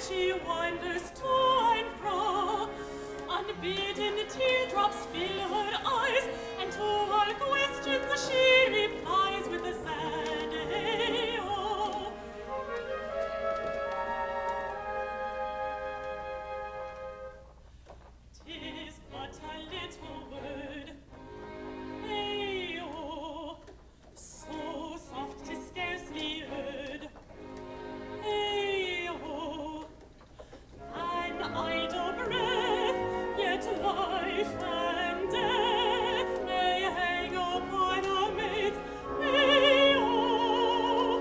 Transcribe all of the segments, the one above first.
as she wanders to and fro. Unbidden teardrops fill her eyes, and to all questions she replies with a sad "Hey-oh." 'Tis but a little word, "Hey-oh," so soft 'tis scarcely heard. Hey-oh, an idle breath, yet life and death may hang upon a maid's. Hey-oh,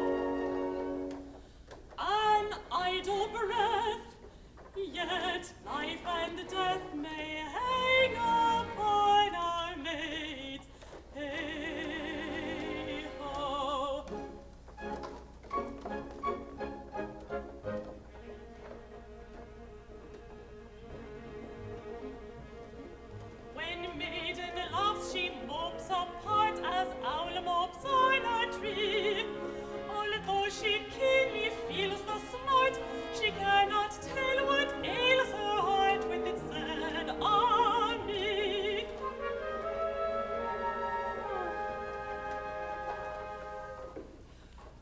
an idle breath, yet life and death may hang upon our maid's. Hey-ho. When maiden laughs, she mopes apart as owl mopes on a tree. Although she keenly feels the smart, she cannot tell what ails her heart with its sad army.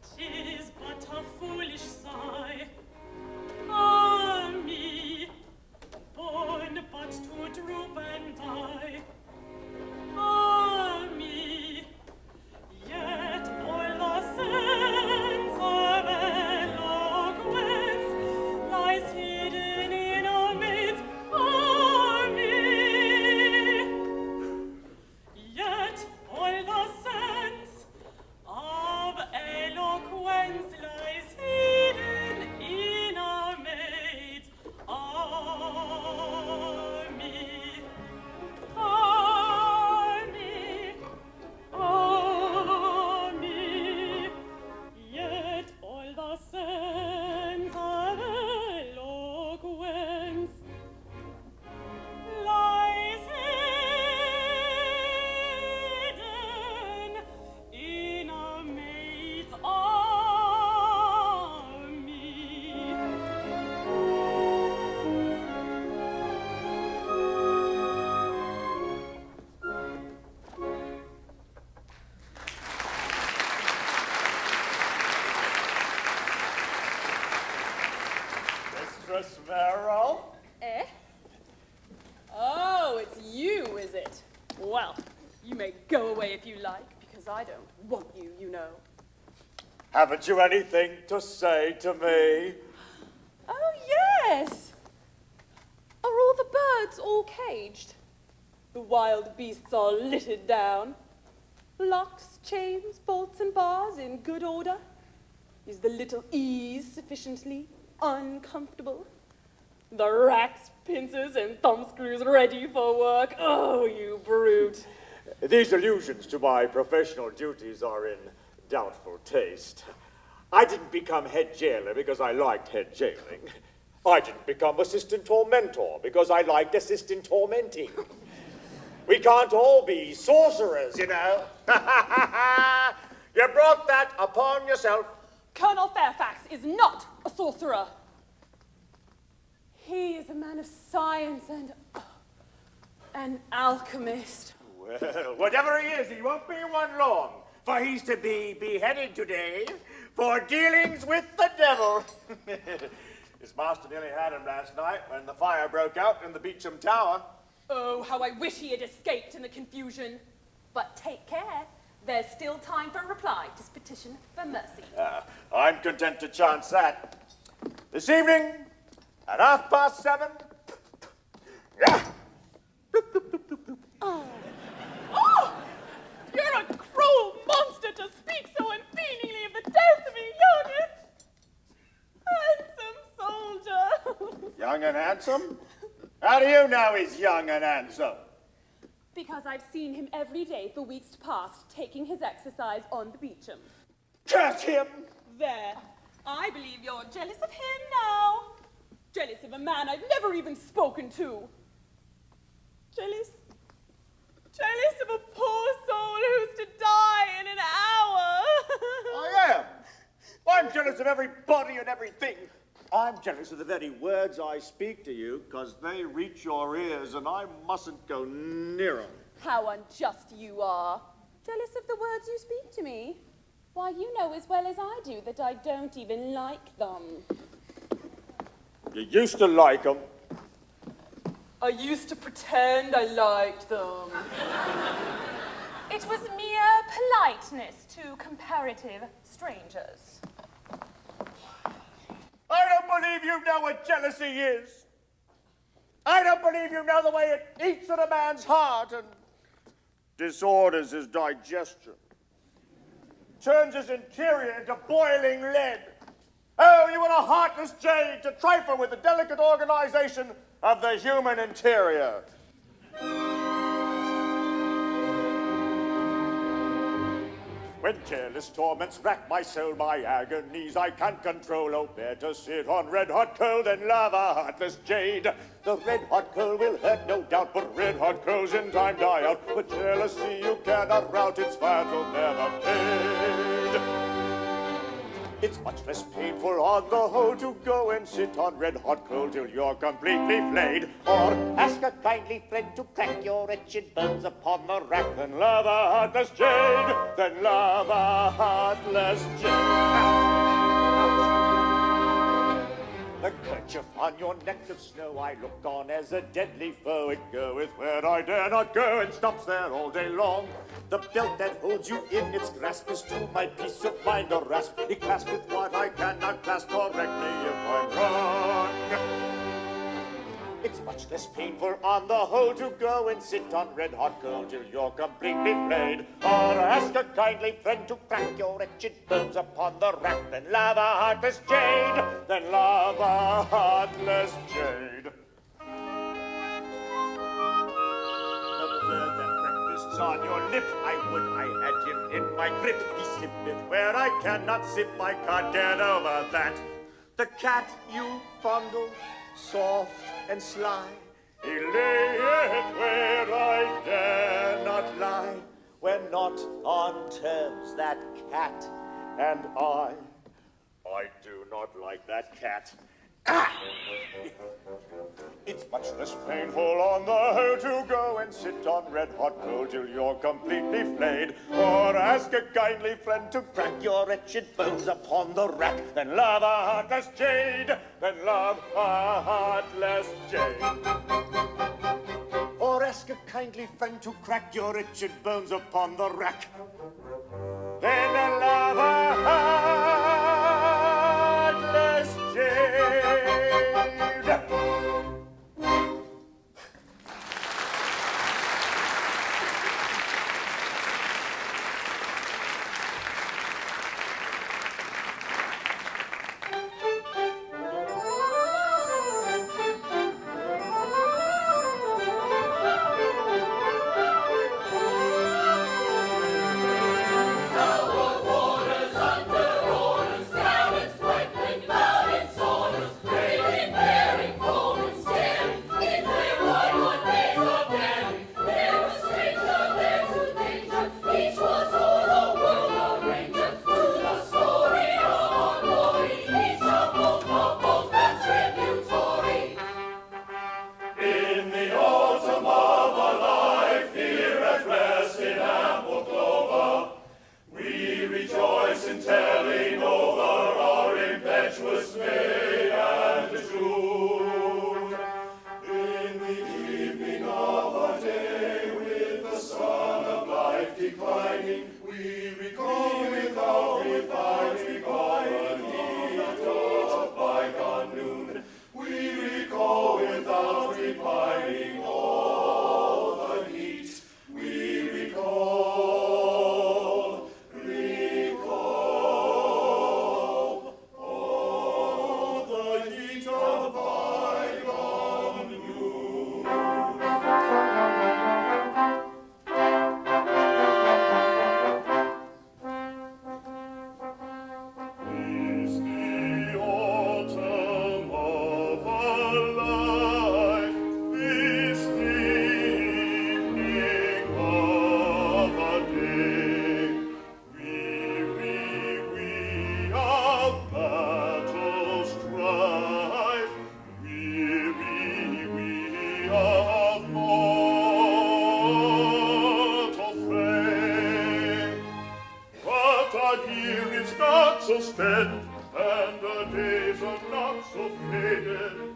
'Tis but a foolish sigh, ah me, born but to droop and die. Ah me, yet all the sense of eloquence lies hidden in a maid's. Ah me, yet all the sense of eloquence lies hidden in a maid's army. Army, army, yet all the sense of eloquence lies hidden in a maid's army. Mistress Merrill? Eh? Oh, it's you, is it? Well, you may go away if you like, because I don't want you, you know. Haven't you anything to say to me? Oh, yes! Are all the birds all caged? The wild beasts all littered down? Locks, chains, bolts, and bars in good order? Is the little ease sufficiently uncomfortable? The racks, pincers, and thumbscrews ready for work? Oh, you brute! These allusions to my professional duties are in doubtful taste. I didn't become head jailer because I liked head jailing. I didn't become assistant tormentor because I liked assistant tormenting. We can't all be sorcerers, you know. You brought that upon yourself. Colonel Fairfax is not a sorcerer. He is a man of science and an alchemist. Well, whatever he is, he won't be one long, for he's to be beheaded today for dealings with the devil. His master nearly had him last night when the fire broke out in the Beecham Tower. Oh, how I wish he had escaped in the confusion. But take care. There's still time for a reply to his petition for mercy. I'm content to chance that. This evening, at 7:30. Yeah. Oh, you're a cruel monster to speak so unfeelingly of the death of a young and handsome soldier. Young and handsome? How do you know he's young and handsome? Because I've seen him every day for weeks past, taking his exercise on the Beecham. Curse him! There. I believe you're jealous of him now. Jealous of a man I've never even spoken to. Jealous? Jealous of a poor soul who's to die in an hour. I am. I'm jealous of everybody and everything. I'm jealous of the very words I speak to you, because they reach your ears and I mustn't go near 'em. How unjust you are. Jealous of the words you speak to me? Why, you know as well as I do that I don't even like them. You used to like 'em. I used to pretend I liked them. It was mere politeness to comparative strangers. I don't believe you know what jealousy is. I don't believe you know the way it eats at a man's heart and disorders his digestion. Turns his interior into boiling lead. Oh, you are a heartless jade to trifle with the delicate organization of the human interior. When jealous torments rack my soul, my agonies I can't control. Oh, better sit on red-hot coal than lava, heartless jade. The red-hot coal will hurt, no doubt, but red-hot coals in time die out. But jealousy you cannot rout, its fire will never fade. It's much less painful on the whole to go and sit on red-hot coal till you're completely flayed. Or ask a kindly friend to crack your wretched bones upon the rack. Then love a heartless jade, then love a heartless jade. The kerchief on your neck of snow I look on as a deadly foe. It goeth where I dare not go and stops there all day long. The belt that holds you in its grasp is to my peace of mind a rasp. It claspeth what I cannot clasp, correct me if I'm wrong. It's much less painful on the whole to go and sit on red-hot coal till you're completely flayed. Or ask a kindly friend to crack your wretched bones upon the rack. Then love a heartless jade, then love a heartless jade. The bird that breakfasts on your lip, I would I had him in my grip. He sippeth where I cannot sip, I can't get over that. The cat you fondle, soft and sly, he layeth where I dare not lie. We're not on terms, that cat and I. I do not like that cat. Ah! It's much less painful on the whole to go and sit on red-hot coal till you're completely flayed. Or ask a kindly friend to crack your wretched bones upon the rack. Then love a heartless jade, then love a heartless jade. Or ask a kindly friend to crack your wretched bones upon the rack. Then love a heartless jade. but here is not so spent, and the days are not so faded.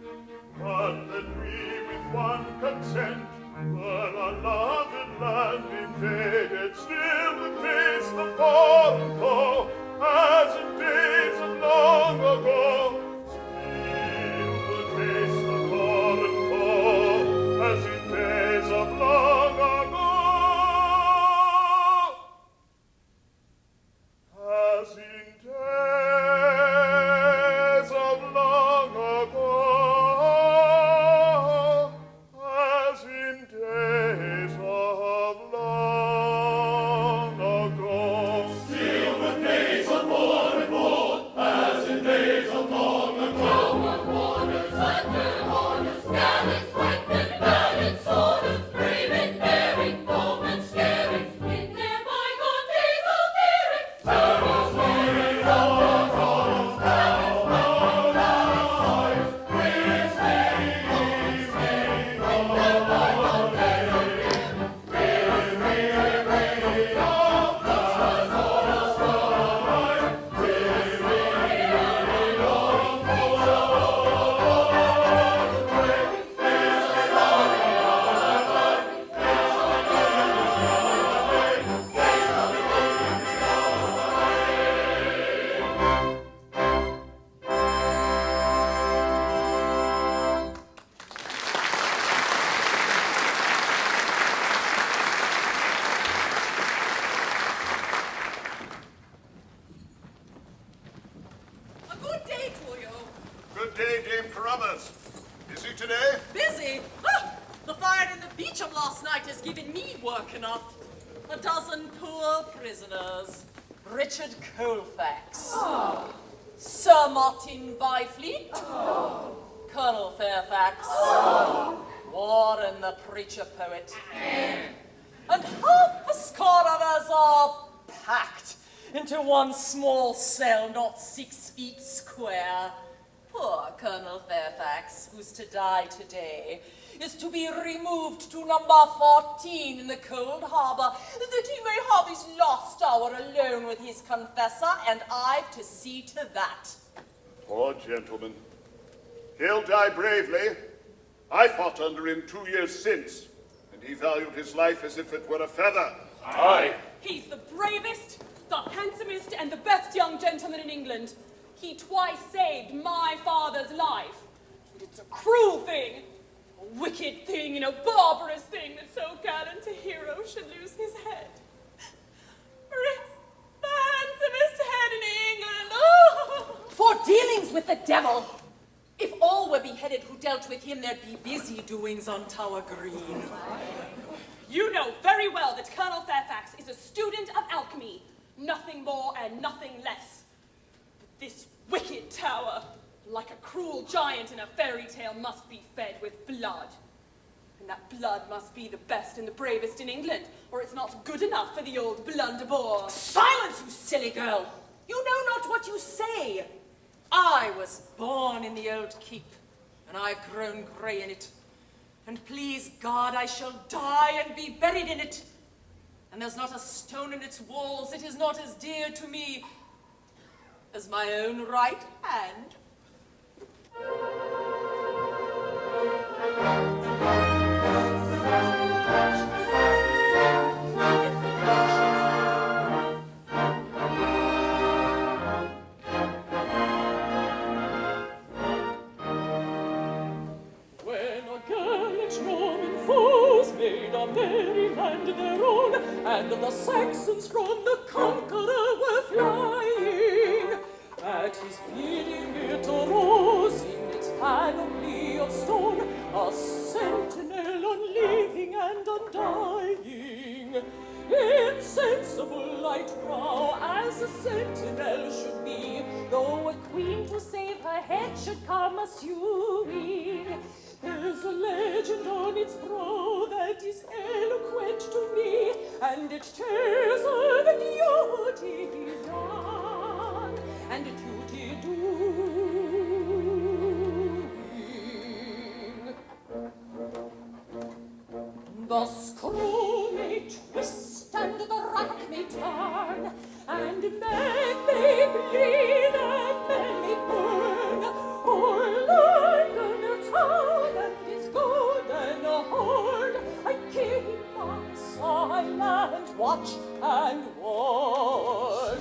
But that we with one consent, but our loved land invaded, still would face the foreign foe, as in days of long ago. Still would face the foreign foe, as in days of long ago. As in days of long ago. As in days of long ago. Still the days of war and war, as in days of long ago. Our warriors under honors, gallants, white men, valiant soldiers, brave and daring, bold and scaring, in their bygone days of daring. Terror's warriors under honors, gallants, white men, valiant soldiers, brave and daring, bold and A good day to you. Good day, Dame Carruthers. Busy today? Busy? Ah, the fire in the Beecham last night has given me work enough. 12 poor prisoners. Richard Colfax. Sir Martin Byfleet. Colonel Fairfax. Warren the preacher poet. And half a score of us are packed into one small cell not 6 feet square. Poor Colonel Fairfax, who's to die today, is to be removed to number 14 in the cold harbour, that he may have his last hour alone with his confessor, and I've to see to that. Poor gentleman. He'll die bravely. I fought under him 2 years since, and he valued his life as if it were a feather. Aye. He's the bravest, the handsomest, and the best young gentleman in England. He twice saved my father's life. And it's a cruel thing, a wicked thing, and a barbarous thing that so gallant a hero should lose his head. For it's the handsomest head in England. Oh! For dealings with the devil. If all were beheaded who dealt with him, there'd be busy doings on Tower Green. You know very well that Colonel Fairfax is a student of alchemy, nothing more and nothing less. But this wicked tower, like a cruel giant in a fairy tale, must be fed with blood. And that blood must be the best and the bravest in England, or it's not good enough for the old blunderbore. Silence, you silly girl! You know not what you say. I was born in the old keep, and I've grown grey in it. And please God, I shall die and be buried in it. And there's not a stone in its walls that is not as dear to me as my own right hand. Merry land their own, and the Saxons from the conqueror were flying. At his bidding it arose in its panoply of stone, a sentinel unleaving and undying. Insensible light brow as a sentinel should be, though a queen to save her head should come a-suing. There's a legend on its brow that is eloquent to me, and it tells of a duty done and a duty doing. The screw may twist and the rack may turn, and men bleed and then it burn. O'er London town and its golden horn, I keep my silent watch and ward.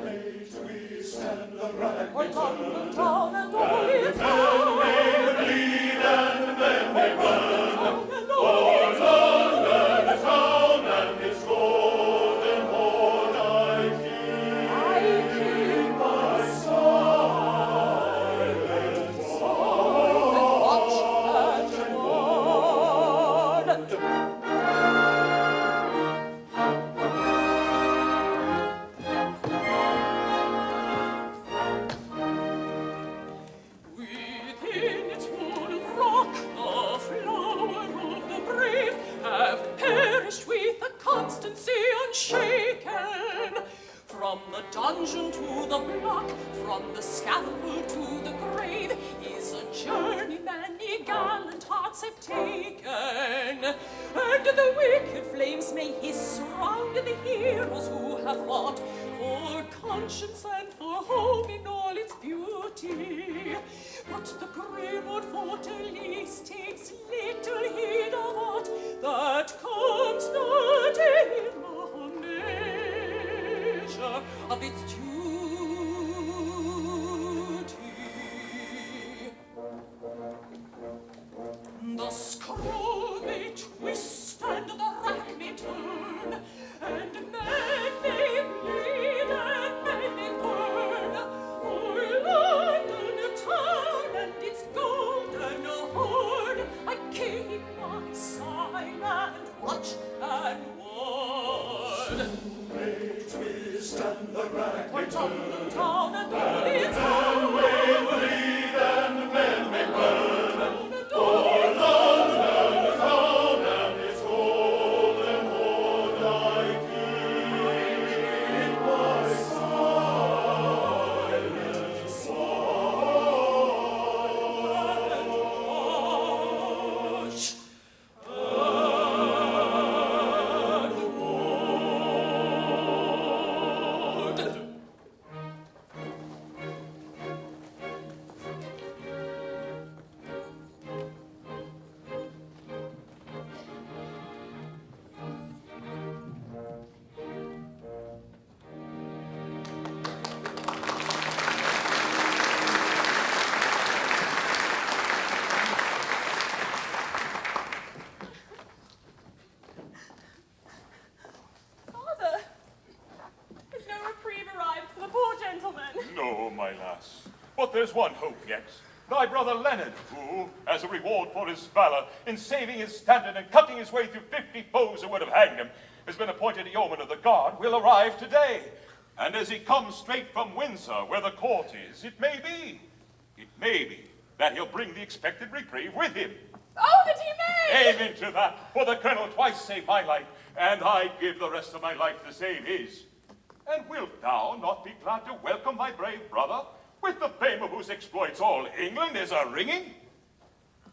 Late we stand the rack, O'er London town and all its town, they bleed and then they burn. town and all its London town and its golden horn I keep my silent watch and ward. Within its wall of rock, the flower of the brave have perished with a constancy unshaken. From the dungeon to the block, from the scaffold to the grave, is a journey many gallant hearts have taken. And the wicked flames may hiss around the heroes who have fought for conscience and for home in all its beauty. But the brave old fortalice takes little heed of aught that comes not in the measure of its duty. The scroll may twist and the rack may turn, and men may bleed and men may burn. O'er London town and its golden horn, I keep my silent watch and ward. may twist and the rack may O'er turn. London town and all its town, May bleed and men may burn. and all its London town and its golden horn I keep my silent watch. Father, has no reprieve arrived for the poor gentleman? No, my lass, but there's one hope yet. Thy brother Leonard, who, as a reward for his valor in saving his standard and cutting his way through 50 foes who would have hanged him, has been appointed a yeoman of the guard, will arrive today. And as he comes straight from Windsor, where the court is, it may be that he'll bring the expected reprieve with him. Oh, that he may! Amen to that, for the colonel twice saved my life, and I'd give the rest of my life to save his. And wilt thou not be glad to welcome thy brave brother, with the fame of whose exploits all England is a-ringing?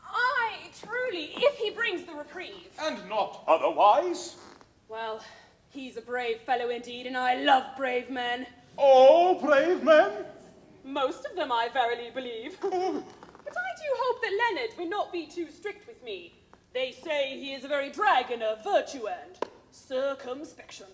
Aye, truly, if he brings the reprieve. And not otherwise? Well, he's a brave fellow indeed, and I love brave men. All brave men? Most of them, I verily believe. But I do hope that Leonard will not be too strict with me. They say he is a very dragon of virtue and circumspection.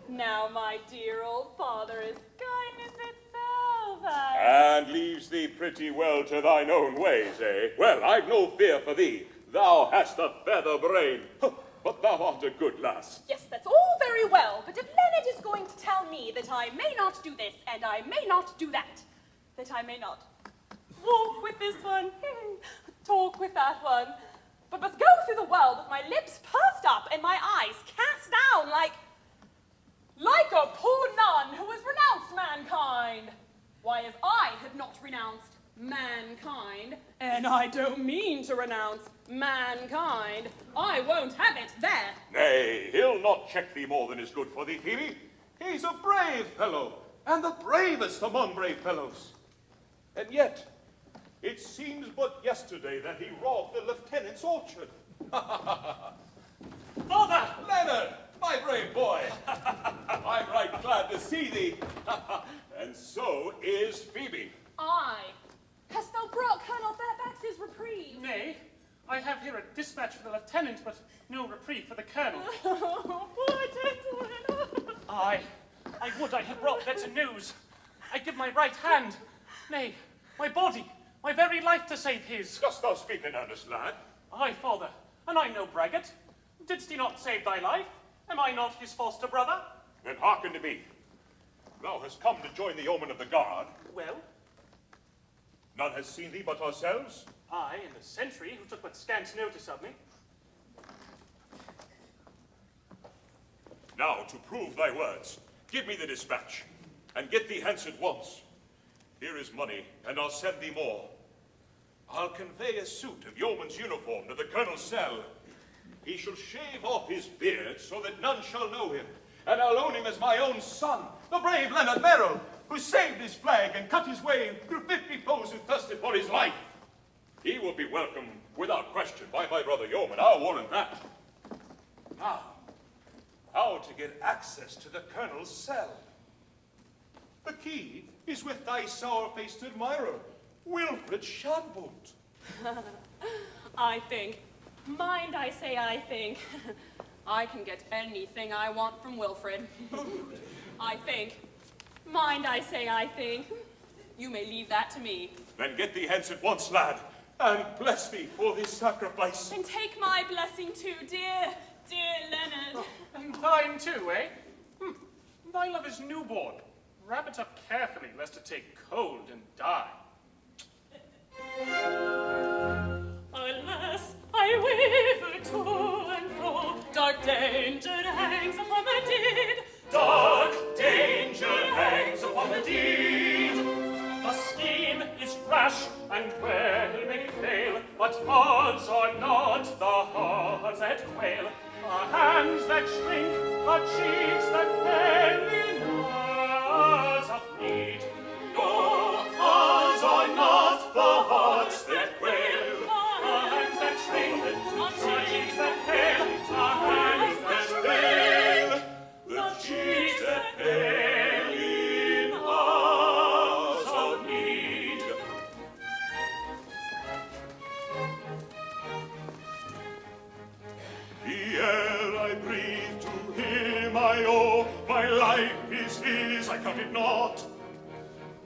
Now, my dear old father is kindness itself, And leaves thee pretty well to thine own ways, eh? Well, I've no fear for thee. Thou hast a feather brain. But thou art a good lass. Yes, that's all very well, but if Leonard is going to tell me that I may not do this and I may not do that I may not walk with this one, talk with that one, but must go through the world with my lips pursed up and my eyes cast down like a poor nun who has renounced mankind. Why, as I have not renounced mankind, and I don't mean to renounce mankind, I won't have it there. Nay, he'll not check thee more than is good for thee, Phoebe. He's a brave fellow, and the bravest among brave fellows. And yet, it seems but yesterday that he robbed the lieutenant's orchard. Father! Leonard, my brave boy, I'm right glad to see thee. is Phoebe? I. Hast thou brought Colonel Fairfax's reprieve? Nay, I have here a dispatch for the lieutenant, but no reprieve for the colonel. Poor gentleman. I would I had brought better news. I give my right hand, nay, my body, my very life to save his. Dost thou speak in earnest, lad? Aye, father, and I'm no braggart. Didst he not save thy life? Am I not his foster brother? Then hearken to me. Thou hast come to join the yeomen of the guard. Well, None has seen thee but ourselves. I and the sentry who took but scant notice of me. Now, to prove thy words, give me the dispatch, and get thee hence at once. Here is money, and I'll send thee more. I'll convey a suit of yeoman's uniform to the colonel's cell. He shall shave off his beard so that none shall know him, and I'll own him as my own son, the brave Leonard Merrill, who saved his flag and cut his way through 50 foes who thirsted for his life. He will be welcomed without question by my brother yeoman, I'll warrant that. Now, how to get access to the colonel's cell? The key is with thy sour-faced admirer, Wilfred Shadbolt. I think. Mind I say I think. I can get anything I want from Wilfred. I think. Mind I say I think. You may leave that to me. Then get thee hence at once, lad, and bless thee for this sacrifice. And take my blessing too, dear Leonard. And thine too, eh? Thy love is newborn. Wrap it up carefully, lest it take cold and die. Alas, I waver to and fro. Dark danger hangs upon the deed. Dark danger hangs upon the deed. The scheme is rash and well may fail, but odds are not the hearts that quail, the hands that shrink, the cheeks that bend in hours of need. No, odds are not the hearts that quail, the hands that shrink, the cheeks that pale, the hands that fail, the cheeks that pale in hours of need. The air I breathe to him I owe, my life is his, I count it not.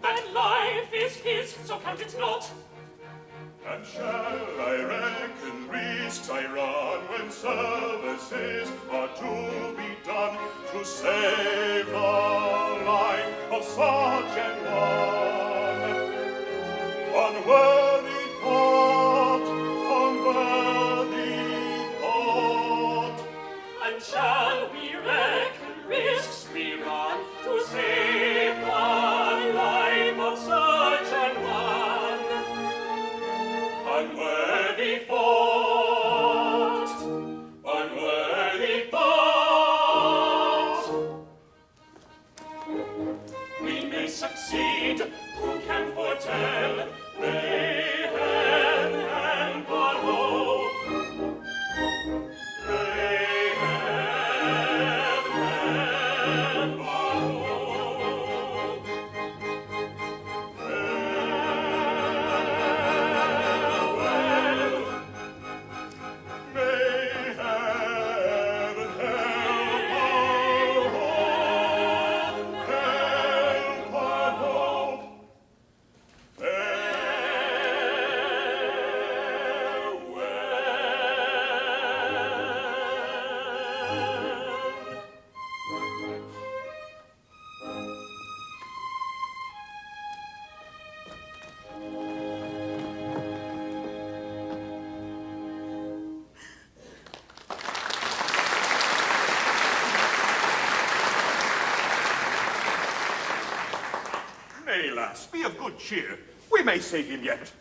That life is his, so count it not. And shall I reckon risks I run when services are to be done to save the life of such an one? Unworthy thought, unworthy thought. And shall we reckon risks we run to save the life of such an one? Unworthy thought, unworthy thought. We may succeed, who can foretell? Mayhem and woe. Mayhem and woe. Farewell. May heaven help our hope, help our hope. Farewell. Nay, lass, be of good cheer. We may save him yet.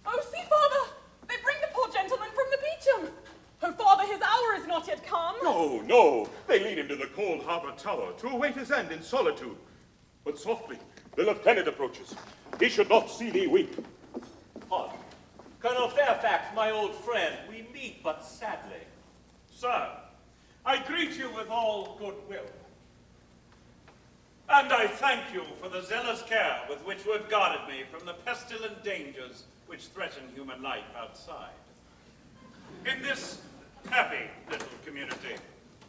Oh, see, father! They bring the poor gentleman from the Beecham. Oh, father, his hour is not yet come. No, no. They lead him to the cold harbor tower to await his end in solitude. But softly, the lieutenant approaches. He should not see thee weep. Colonel Fairfax, my old friend, we meet but sadly. Sir, I greet you with all goodwill. And I I thank you for the zealous care with which you have guarded me from the pestilent dangers which threaten human life outside. In this happy little community,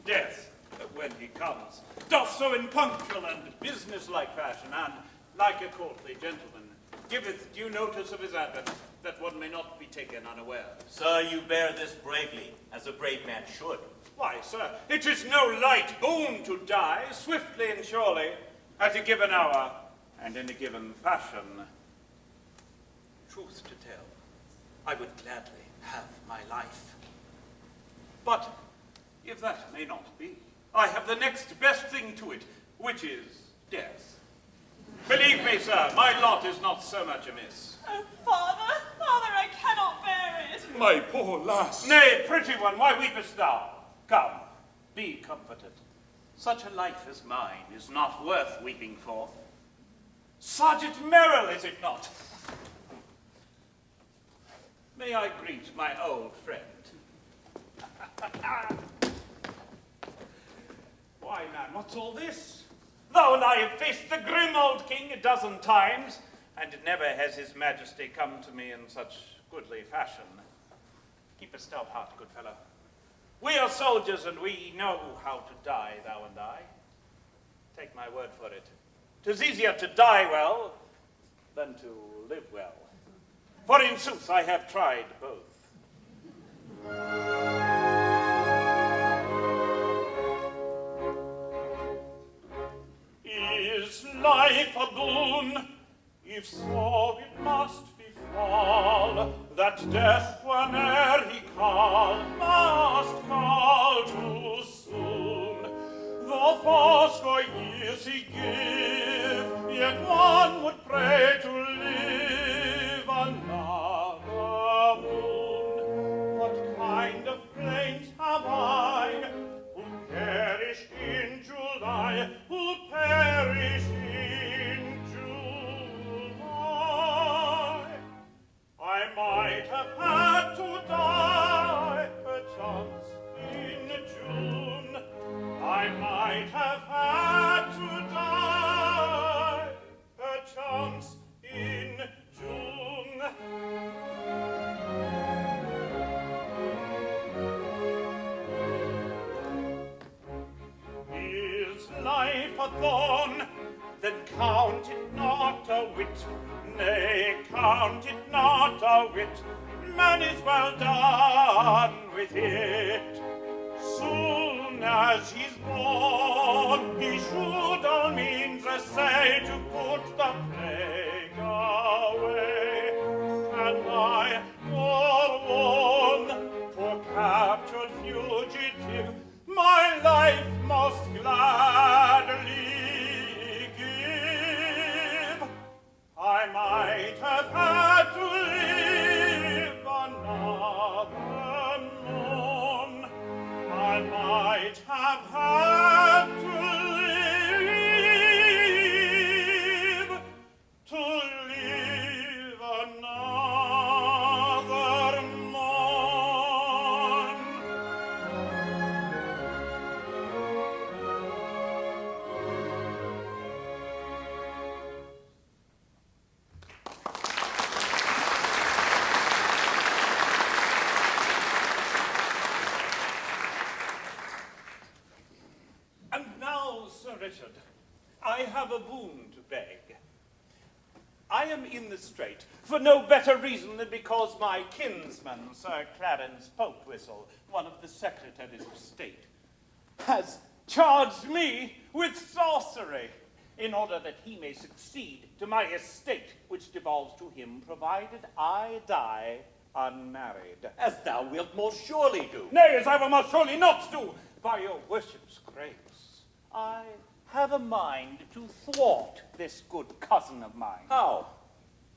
death, when he comes, doth so in punctual and business-like fashion, and, like a courtly gentleman, giveth due notice of his advent, that one may not be taken unaware. Sir, you bear this bravely, as a brave man should. Why, sir, it is no light boon to die, swiftly and surely, at a given hour, and in a given fashion. Truth to tell, I would gladly have my life. But, if that may not be, I have the next best thing to it, which is death. Believe me, sir, my lot is not so much amiss. Oh, Father, Father, I cannot bear it. My poor lass. Nay, pretty one, why weepest thou? Come, be comforted. Such a life as mine is not worth weeping for. Sergeant Merrill, is it not? May I greet my old friend? Why, man, what's all this? Thou and I have faced the grim old king a dozen times, and never has his majesty come to me in such goodly fashion. Keep a stout heart, good fellow. We are soldiers, and we know how to die, thou and I. Take my word for it. 'Tis easier to die well than to live well. For in sooth I have tried both. Is life a boon? If so, it must befall, that death, whene'er he call, must call too soon. Though fourscore years he give, yet one would pray to live another moon. What kind of plaint have I, who perish in July, who perish in July? I might have had to die, perchance, in June. I might have had to die, perchance, in June. Is life a thorn? Then count it not a whit, nay, count it not a whit. Man is well done with it. Soon as he's born, he should all means essay to put the plague away. And I, forewarn, poor captured fugitive, my life most gladly give. I might have had to live another morn. I might have had to live another morn. And now, Sir Richard, I have a boon to beg. I am in the strait for no better reason than because my kinsman, Sir Clarence Poltwhistle, one of the secretaries of state, has charged me with sorcery in order that he may succeed to my estate, which devolves to him, provided I die unmarried. As thou wilt most surely do. Nay, as I will most surely not do, by your worship's grace. I have a mind to thwart this good cousin of mine. How?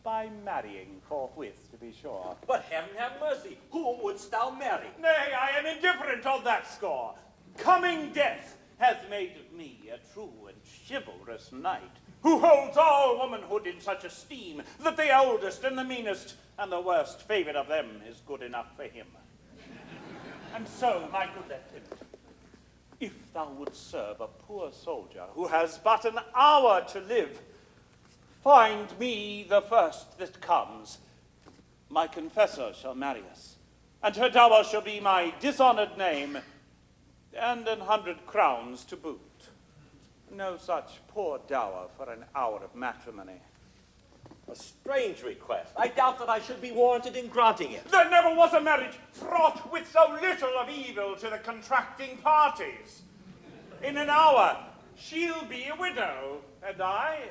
By marrying forthwith, to be sure. But heaven have mercy, whom wouldst thou marry? Nay, I am indifferent on that score. Coming death hath made of me a true and chivalrous knight, who holds all womanhood in such esteem that the oldest and the meanest and the worst favorite of them is good enough for him. And so, my good lieutenant, if thou wouldst serve a poor soldier who has but an hour to live, find me the first that comes. My confessor shall marry us, and her dower shall be my dishonored name, and 100 crowns to boot. No such poor dower for an hour of matrimony. A strange request. I doubt that I should be warranted in granting it. There never was a marriage fraught with so little of evil to the contracting parties. In an hour, she'll be a widow, and I,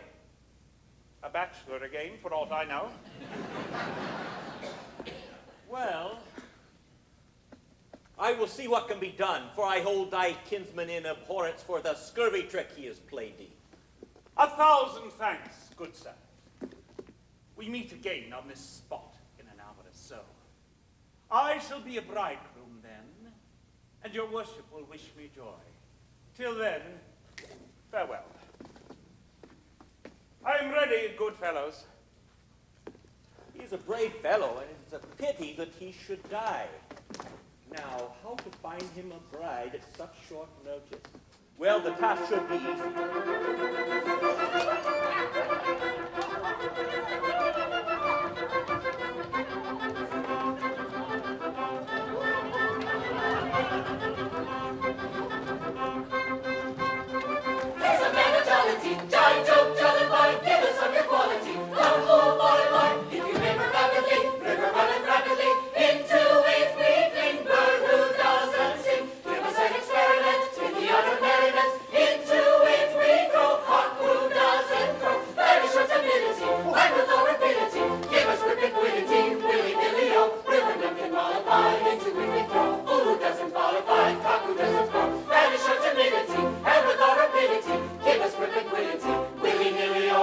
a bachelor again, for aught I know. Well, I will see what can be done, for I hold thy kinsman in abhorrence for the scurvy trick he has played thee. 1,000 thanks, good sir. We meet again on this spot in an hour or so. I shall be a bridegroom then, and your worship will wish me joy. Till then, farewell. I am ready, good fellows. He is a brave fellow, and it's a pity that he should die. Now, how to find him a bride at such short notice? Well, the task should be easy. There's a man of jollity, jolly joke, jolly fine, give us some your quality. Come full for it, wine. If you river runneth rapidly, into it we fling. Bird who doesn't sing, give us an experiment in the art of merriment. Into it we throw, cock who doesn't crow. Very short timidity, and with all rapidity, give us perpetuity, willy-nilly-o. River none can mollify, into it we throw. Fool who doesn't qualify, cock who doesn't crow. Very short timidity, and with all rapidity, give us perpetuity, willy-nilly-o.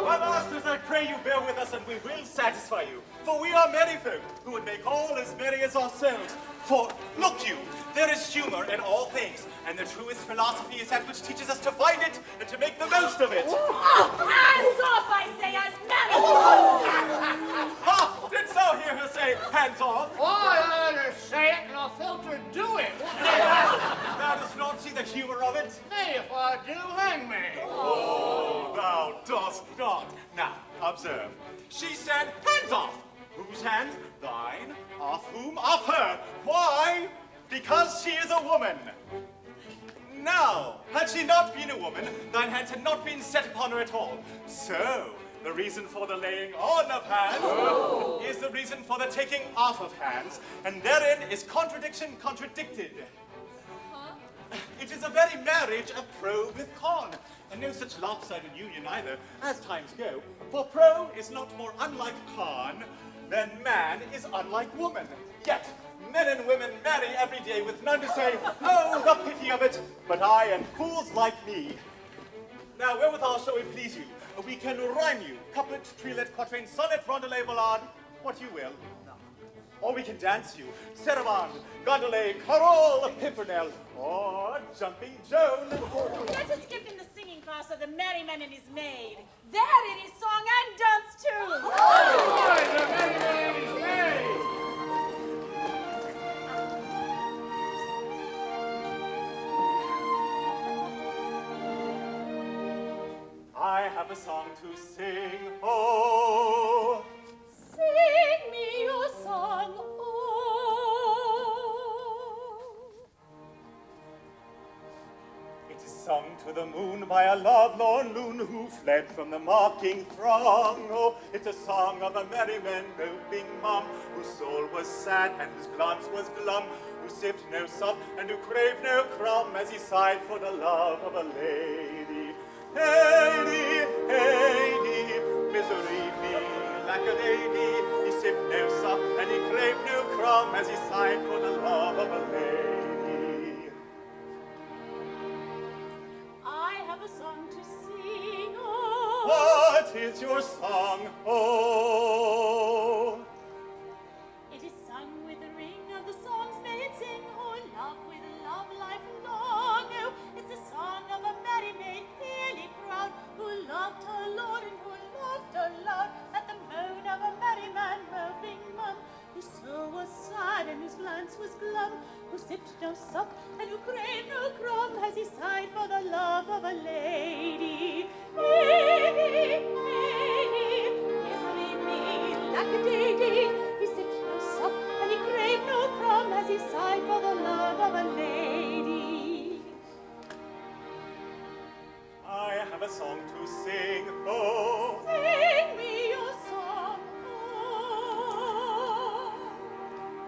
My masters, I pray you bear with us, and we will satisfy you. For we are merry folk, who would make all as merry as ourselves. For, look you, there is humor in all things, and the truest philosophy is that which teaches us to find it and to make the most of it. Hands off, I say, as merry. Ha! Didst thou hear her say, hands off? Oh, I heard her say it, and I felt her do it. Thou dost not see the humor of it? Hey, if I do, hang me. Oh, thou dost not. Now, observe. She said, hands off. Whose hands? Thine. Of whom? Of her. Why? Because she is a woman. Now, had she not been a woman, thine hands had not been set upon her at all. So, the reason for the laying on of hands is the reason for the taking off of hands, and therein is contradiction contradicted. It is a very marriage of pro with con, and no such lopsided union either, as times go. For pro is not more unlike con than man is unlike woman. Yet, men and women marry every day with none to say, oh, the pity of it, but I and fools like me. Now, wherewithal shall we please you? We can rhyme you, couplet, trielet, quatrain, sonnet, rondelet, ballade, what you will. Or we can dance you, saraband, gondolet, carol, pimpernel, or jumping Joan. Let us skip in the singing class of the merryman and his maid. There it is song and dance too. Oh, the merry man is made. I have a song to sing, oh. Sing me your song, oh. It is sung to the moon by a lovelorn loon who fled from the mocking throng. Oh, it's a song of a merryman moping mum, whose soul was sad and whose glance was glum, who sipped no sop and who craved no crumb as he sighed for the love of a lady. Lady, lady, misery me like a lady. He sipped no sop and he craved no crumb as he sighed for the love of a lady. I have a song to sing, oh. What is your song, oh? It is sung with the ring of the songs made sing, oh, love with love lifelong. Oh, it's a song of a merry maid, fairly proud, who loved her lord and who loved her loud, at the moan of a merry man moping mum, whose soul was sad and whose glance was glum, who sipped no sup, and who craved no crumb, as he sighed for the love of a lady. Misery me, lack-a-day-day, he sipped no sup, and he craved no crumb, as he sighed for the love of a lady. I have a song to sing, oh. Sing me your song, oh.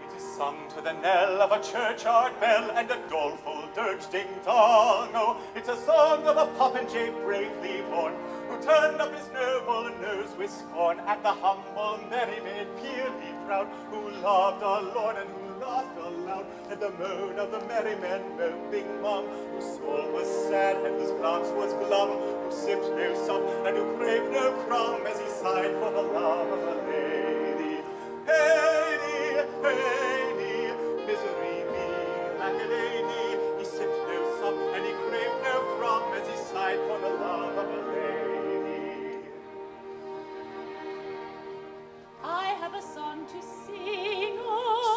It is sung to the knell of a churchyard bell and a doleful dirge ding-dong, oh. It's a song of a popinjay bravely born, who turned up his noble nose with scorn at the humble merry maid purely proud, who loved our Lord and who laughed aloud at the moan of the merry men moping mong, whose soul was sad and whose glance was glum, who sipped no sup and who craved no crumb, as he sighed for the love of a lady. Lady, lady, misery me, lack-a-lady, he sipped no sup and he craved no crumb, as he sighed for the love of a lady. I have a song to sing, oh.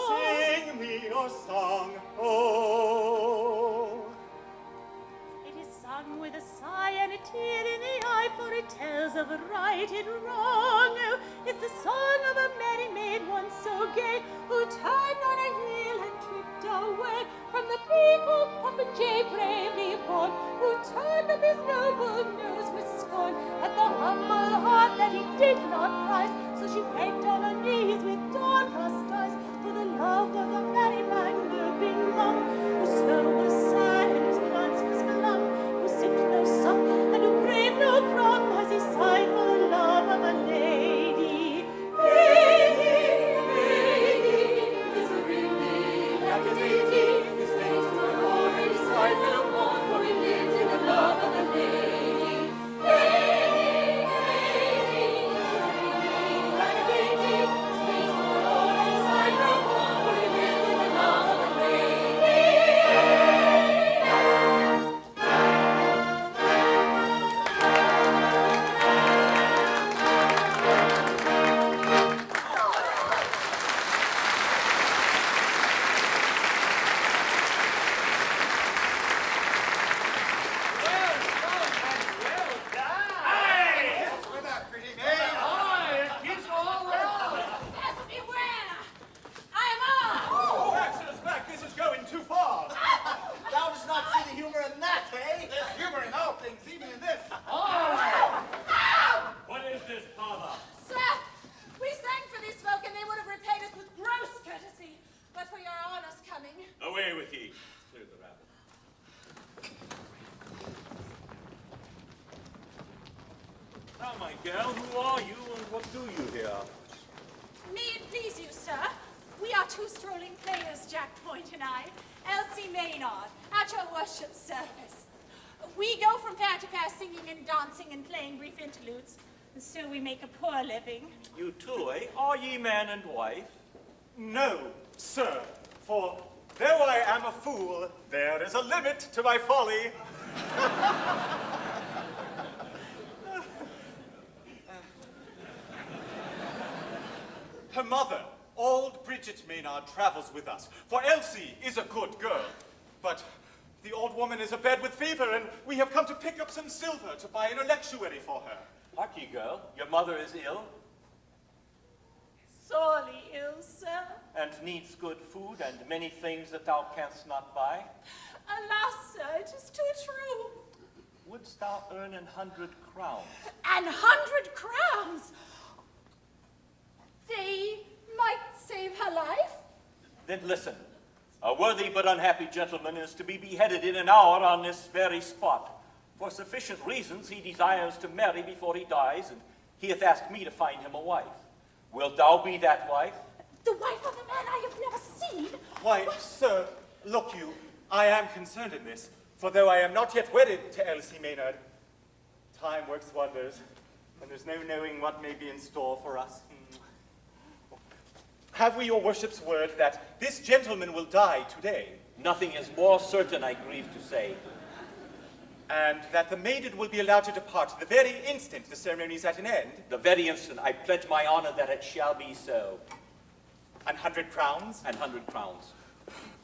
Sing me your song, oh. It is sung with a sigh and a tear in the eye, for it tells of right and wrong. Oh, it's the song of a merry maid once so gay, who turned on a heel and tripped away from the people popinjay bravely born, who turned up his noble nose with scorn at the humble heart that he did not prize. So she begged on her knees with downcast eyes for the love of a merry man moping mong, whose soul was sad and whose glance was glum, who sipped no sup and who craved no crumb, as he sighed for the love of a lady. Lady, lady, misery me, lack-a-day-day, his face no more and he sighed no more, for he lived in the love of a lady. Girl, who are you and what do you here? May it please you, sir, we are two strolling players, Jack Point and I, Elsie Maynard, at your worship's service. We go from fair to fair singing and dancing and playing brief interludes, and so we make a poor living. You two, eh? Are ye man and wife? No, sir, for though I am a fool, there is a limit to my folly. Her mother, old Bridget Maynard, travels with us, for Elsie is a good girl. But the old woman is abed with fever, and we have come to pick up some silver to buy an electuary for her. Hark ye, girl, your mother is ill? Sorely ill, sir. And needs good food and many things that thou canst not buy? Alas, sir, it is too true. Wouldst thou earn 100 crowns? 100 crowns? They might save her life. Then listen. A worthy but unhappy gentleman is to be beheaded in an hour on this very spot. For sufficient reasons he desires to marry before he dies, and he hath asked me to find him a wife. Wilt thou be that wife? The wife of a man I have never seen? Why, sir, look you, I am concerned in this, for though I am not yet wedded to Elsie Maynard, time works wonders, and there's no knowing what may be in store for us. Have we your worship's word that this gentleman will die today? Nothing is more certain, I grieve to say. And that the maiden will be allowed to depart the very instant the ceremony is at an end? The very instant. I pledge my honor that it shall be so. 100 crowns? 100 crowns.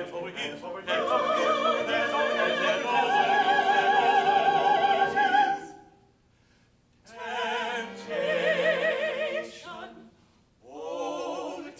there's, over here's, over there's, over here's, over there's, over there's, there goes, over here's, there goes, there goes. Temptation, oh,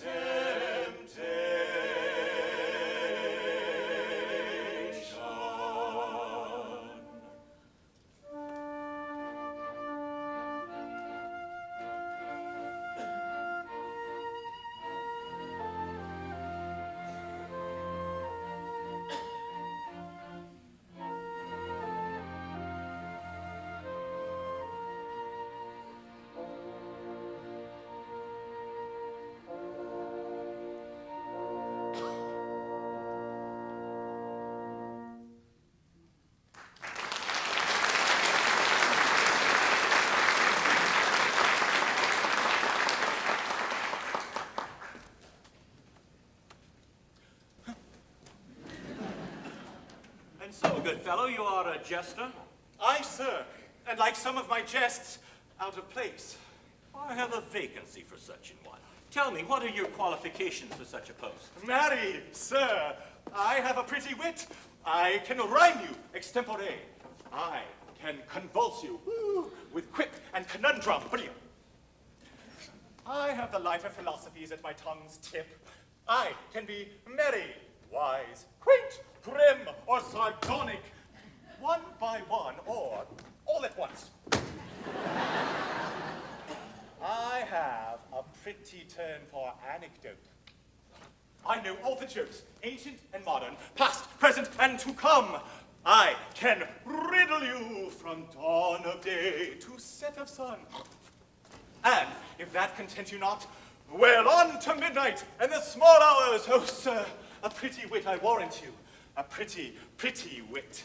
And so, good fellow, you are a jester? Aye, sir, and like some of my jests, out of place. I have a vacancy for such an one. Tell me, what are your qualifications for such a post? Marry, sir, I have a pretty wit. I can rhyme you extempore. I can convulse you with quip and conundrum. Brilliant. I have the lighter philosophies at my tongue's tip. I can be merry, wise, quaint, grim, or sardonic, one by one, or all at once. I have a pretty turn for anecdote. I know all the jokes, ancient and modern, past, present, and to come. I can riddle you from dawn of day to set of sun. And if that content you not, well, on to midnight and the small hours, oh, sir, a pretty wit, I warrant you, a pretty, pretty wit.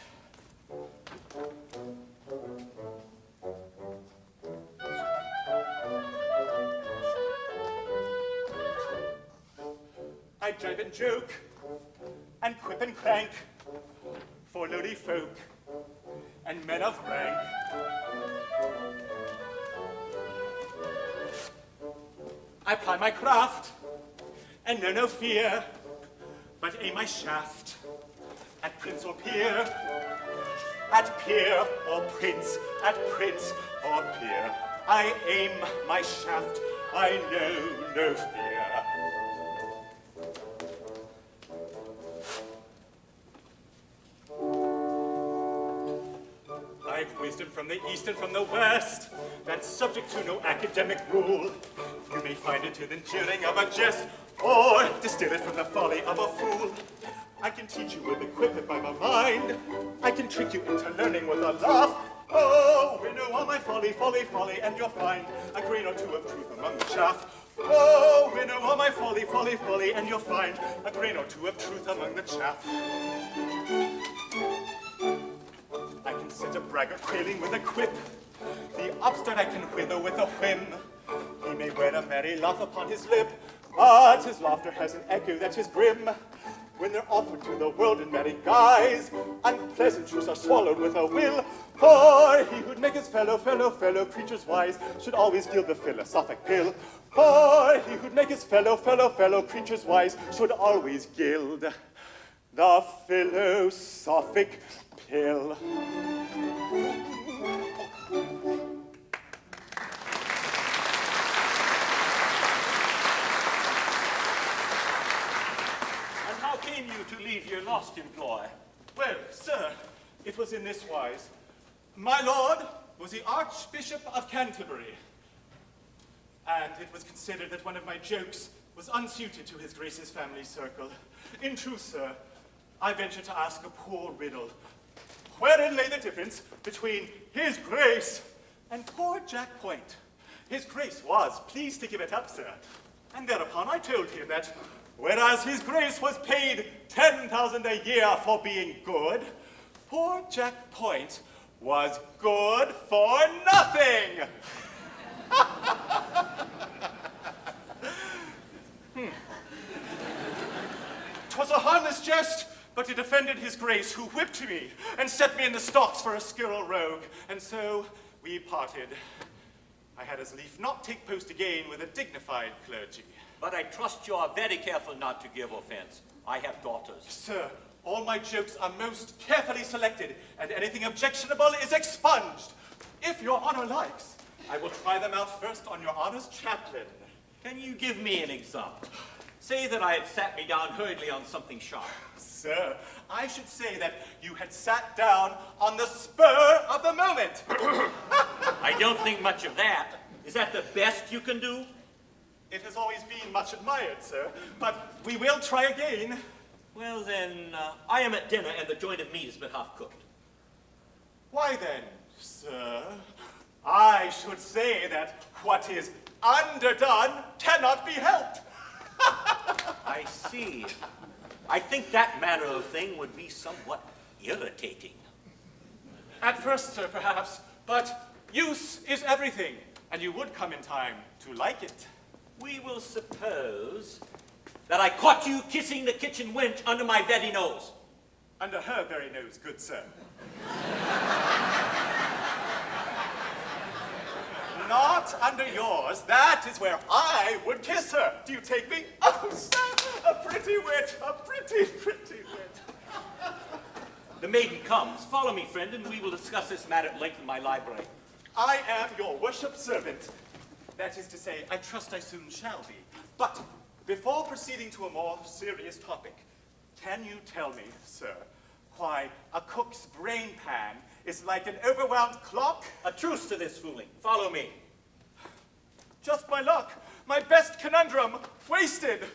I jibe and joke, and quip and crank, for lowly folk and men of rank. I ply my craft, and know no fear, but aim my shaft at prince or peer, at peer or prince, at prince or peer. I aim my shaft, I know no fear. wisdom from the east and from the west, that's subject to no academic rule. You may find it in the jeering of a jest, or distill it from the folly of a fool. I can teach you with equipment by my mind. I can trick you into learning with a laugh. Oh, winnow all my folly, folly, folly, and you'll find a grain or two of truth among the chaff. Oh, winnow all my folly, folly, folly, and you'll find a grain or two of truth among the chaff. I can set a braggart quailing with a quip. The upstart I can wither with a whim. He may wear a merry laugh upon his lip, but his laughter has an echo that is grim. When they're offered to the world in merry guise, unpleasant truths are swallowed with a will. For he who'd make his fellow creatures wise should always gild the philosophic pill. For he who'd make his fellow creatures wise should always gild the philosophic pill. Came you to leave your lost employ? Well, sir, it was in this wise. My lord was the Archbishop of Canterbury, and it was considered that one of my jokes was unsuited to his grace's family circle. In truth, sir, I venture to ask a poor riddle. Wherein lay the difference between his grace and poor Jack Point? His grace was pleased to give it up, sir, and thereupon I told him that whereas his grace was paid 10,000 a year for being good, poor Jack Point was good for nothing. 'Twas a harmless jest, but it offended his grace, who whipped me and set me in the stocks for a scurril rogue, and so we parted. I had as lief not take post again with a dignified clergy. But I trust you are very careful not to give offense. I have daughters. Sir, all my jokes are most carefully selected, and anything objectionable is expunged. If your honor likes, I will try them out first on your honor's chaplain. Can you give me an example? Say that I had sat me down hurriedly on something sharp. Sir, I should say that you had sat down on the spur of the moment. I don't think much of that. Is that the best you can do? It has always been much admired, sir, but we will try again. Well, then, I am at dinner and the joint of meat has been half cooked. Why then, sir, I should say that what is underdone cannot be helped. I see. I think that manner of thing would be somewhat irritating. At first, sir, perhaps, but use is everything, and you would come in time to like it. We will suppose that I caught you kissing the kitchen wench under my very nose. Under her very nose, good sir. Not under yours. That is where I would kiss her. Do you take me? Oh, sir, a pretty wit, a pretty wit. The maiden comes. Follow me, friend, and we will discuss this matter at length in my library. I am your worship's servant. That is to say, I trust I soon shall be. But before proceeding to a more serious topic, can you tell me, sir, why a cook's brain pan is like an overwhelmed clock? A truce to this fooling. Follow me. Just my luck. My best conundrum wasted.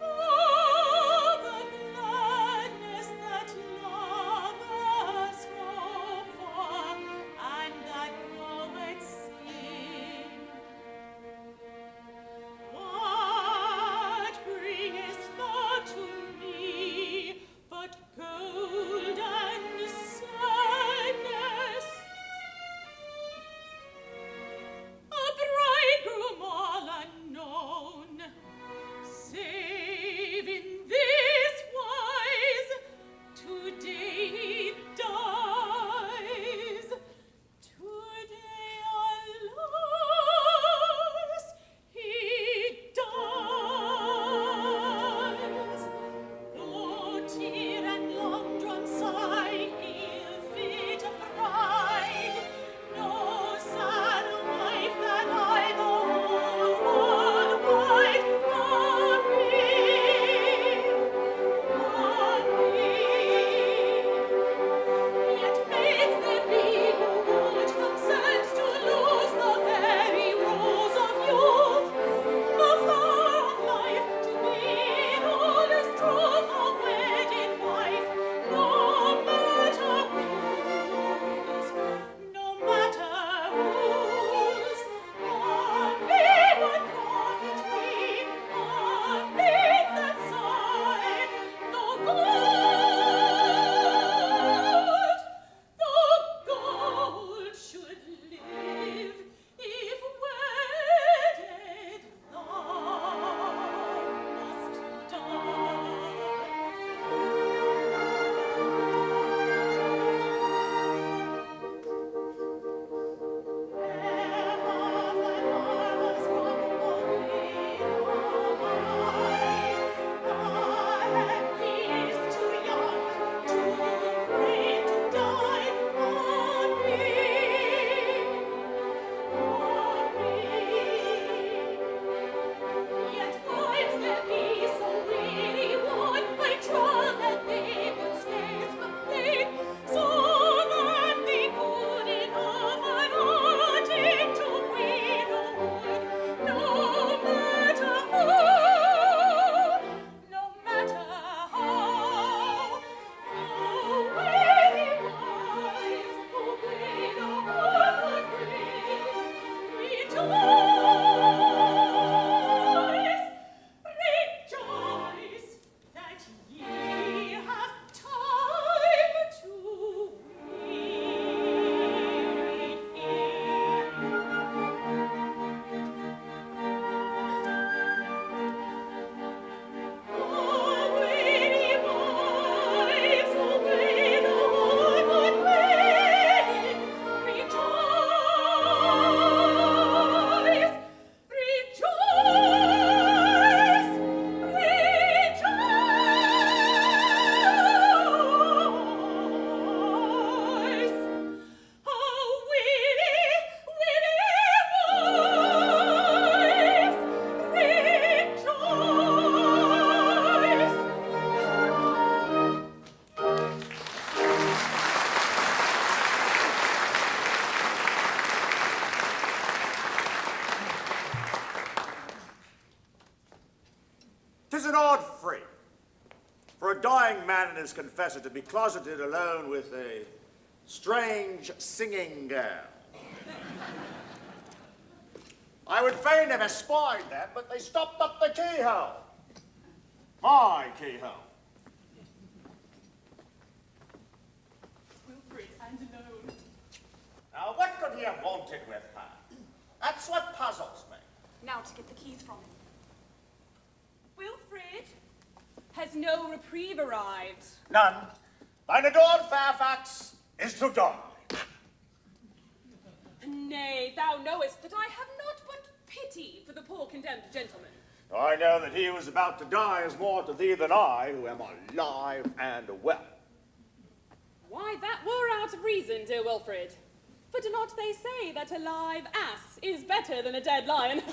Oh, 'Tis an odd freak for a dying man and his confessor to be closeted alone with a strange singing girl. I would fain have espied them, but they stopped up the keyhole. My keyhole. Wilfred and alone. Now, what could he have wanted with her? That's what puzzles me. Now to get the keys from him. Wilfred, has no reprieve arrived? None. Thine adored Fairfax is to die. Nay, thou knowest that I have not but pity for the poor condemned gentleman. I know that he who is about to die is more to thee than I, who am alive and well. Why, that were out of reason, dear Wilfred. For do not they say that a live ass is better than a dead lion?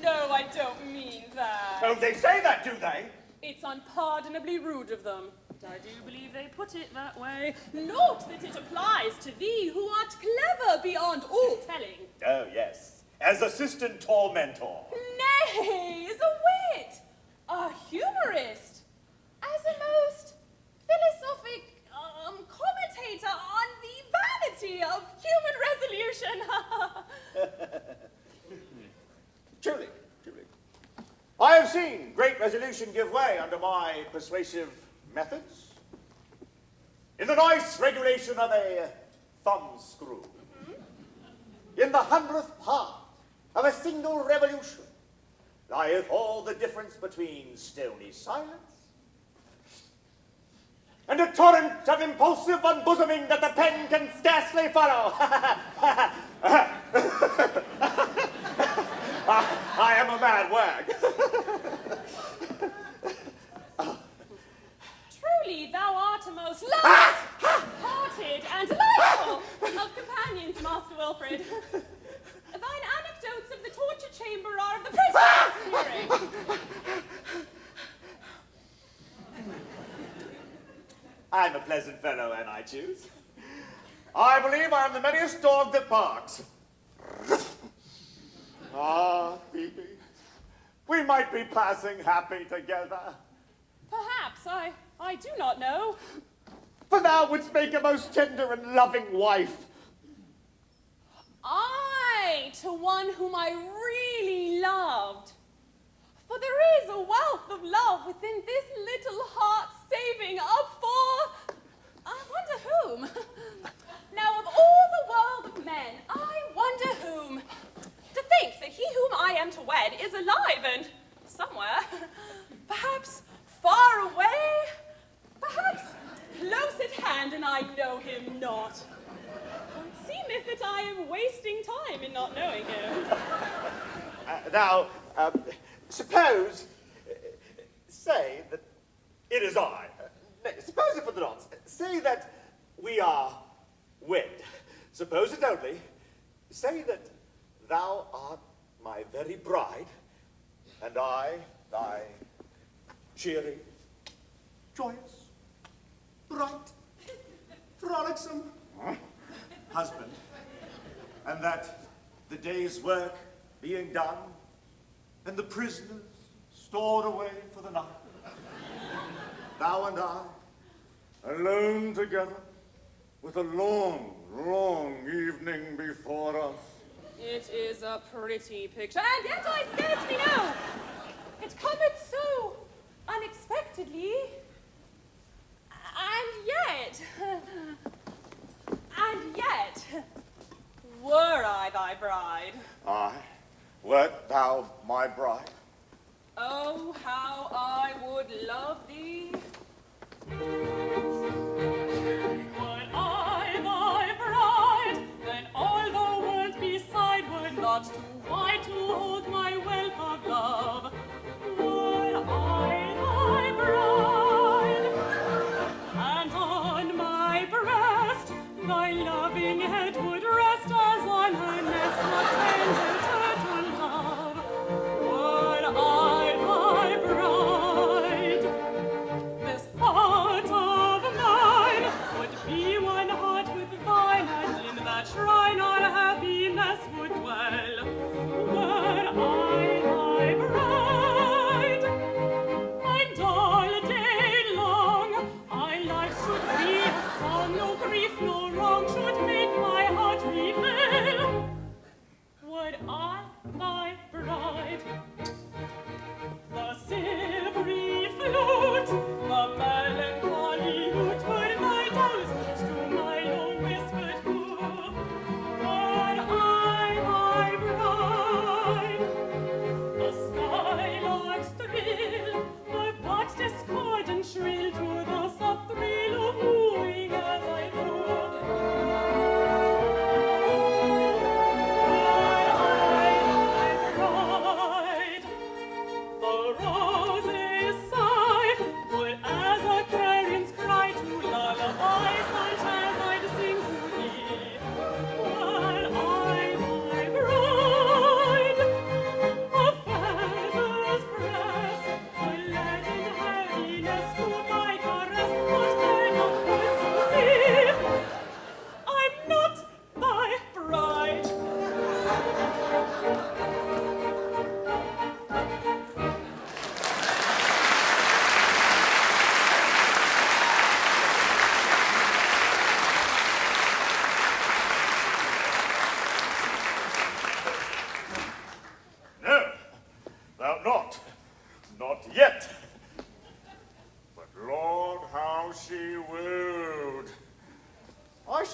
No, I don't mean that. Oh, they say that, do they? It's unpardonably rude of them. But I do believe they put it that way. Not that it applies to thee, who art clever beyond all telling. Oh, yes. As assistant tormentor. Nay, as a wit, a humorist, as a most philosophic commentator on the vanity of human resolution. Truly, truly. I have seen great resolution give way under my persuasive methods. In the nice regulation of a thumbscrew. In the 100th part of a single revolution lieth all the difference between stony silence and a torrent of impulsive unbosoming that the pen can scarcely follow. I am a mad wag. Truly, thou art a most light-hearted and delightful of companions, Master Wilfred. Thine anecdotes of the torture chamber are of the prettiest hearing. I'm a pleasant fellow, and I choose. I believe I am the merriest dog that barks. Ah, Phoebe, we might be passing happy together. Perhaps, I do not know. For thou wouldst make a most tender and loving wife. I, to one whom I really loved. For there is a wealth of love within this little heart saving up for, I wonder whom. Now, of all the world of men, I wonder whom. To think that he whom I am to wed is alive and somewhere, perhaps far away, perhaps close at hand, and I know him not. It seemeth that I am wasting time in not knowing him. Suppose, say that it is I. Suppose it for the nonce. Say that we are wed. Suppose it only. Say that thou art my very bride, and I thy cheery, joyous, bright, frolicsome husband, and that the day's work being done, and the prisoners stored away for the night, thou and I, alone together, with a long, long evening before us. It is a pretty picture, and yet I scarcely know. It cometh so unexpectedly, and yet, were I thy bride? Aye, wert thou my bride? Oh, how I would love thee. Were I thy bride, then all the world beside were not too wide to hold my wealth of love. Were I thy bride, and on my breast thy loving head would rest as on her nest of tender turtle dove. Were I thy bride,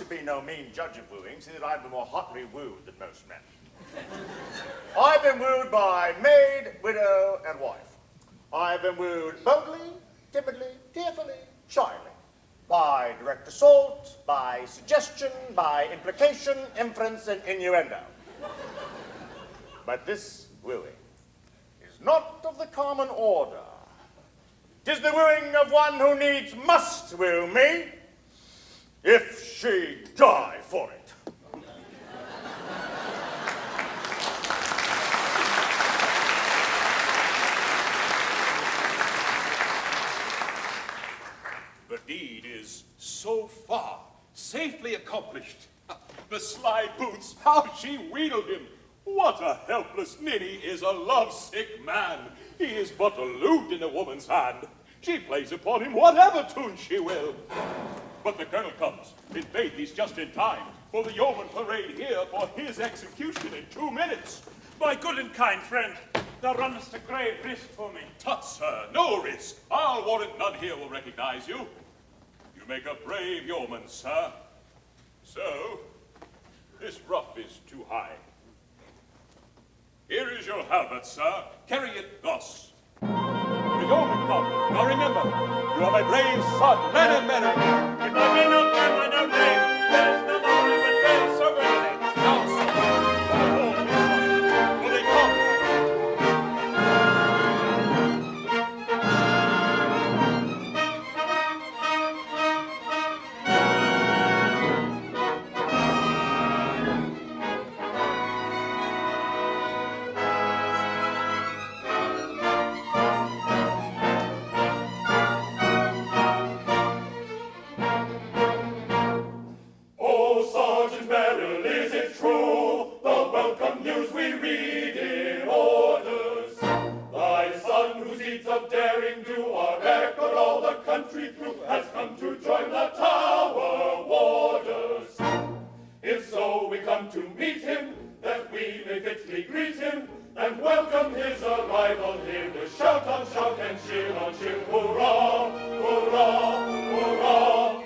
to be no mean judge of wooing, seeing that I've been more hotly wooed than most men. I've been wooed by maid, widow, and wife. I've been wooed boldly, timidly, tearfully, shyly. By direct assault, by suggestion, by implication, inference, and innuendo. But this wooing is not of the common order. 'Tis the wooing of one who needs must woo me, if she die for it. The deed is so far safely accomplished. The sly boots, how she wheedled him. What a helpless ninny is a lovesick man. He is but a lute in a woman's hand. She plays upon him whatever tune she will. But the colonel comes. In faith, he's just in time, for the yeoman parade here for his execution in 2 minutes. My good and kind friend, thou runnest a grave risk for me. Tut, sir, no risk. I'll warrant none here will recognize you. You make a brave yeoman, sir. So, this ruff is too high. Here is your halberd, sir. Carry it thus. The yeoman come. Now remember, you are my brave son, men. If I may not bear my own name, there is none other but bear so readily. Now, sir, for all his life, for they come. Has come to join the tower warders. If so, we come to meet him, that we may fitly greet him, and welcome his arrival here with shout on shout and cheer on cheer. Hurrah, hurrah, hurrah!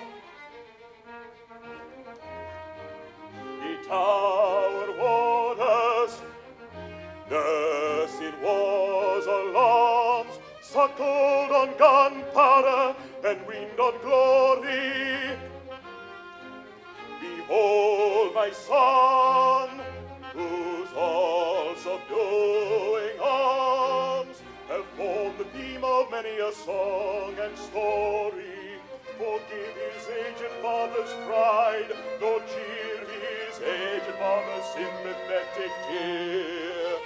The tower warders, nurse in war's alarms, suckled on gunpowder and weaned on glory. Behold my son, whose all subduing arms have formed the theme of many a song and story. Forgive his aged father's pride, nor cheer his aged father's sympathetic tear.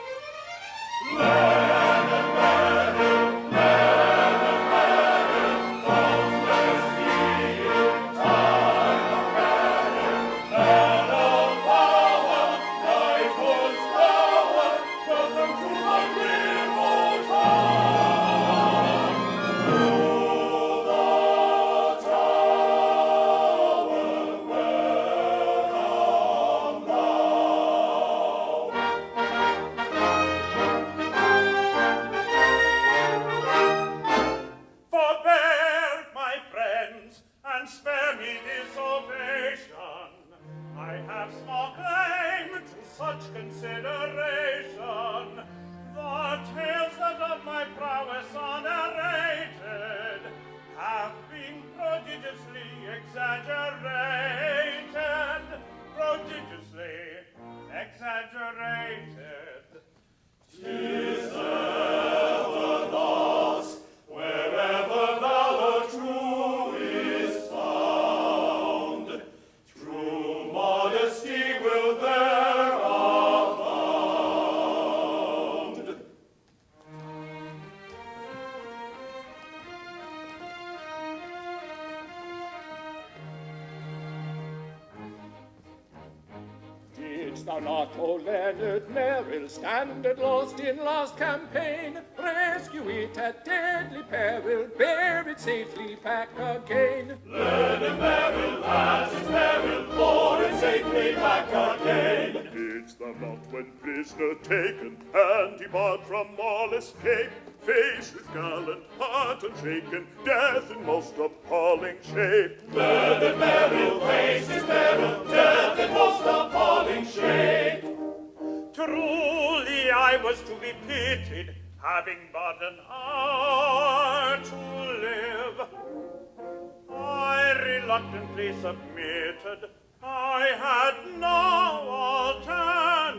Thou not, O Leonard Merrill, standard lost in last campaign? Rescue it at deadly peril, bear it safely back again. Leonard Merrill at his peril, bore it safely back again. Didst thou not, when prisoner taken, and depart from all escape, face with gallant heart unshaken, death in most appalling shape. Murdered Merrill faced his peril, death in most appalling shape. Truly I was to be pitied, having but an hour to live. I reluctantly submitted, I had no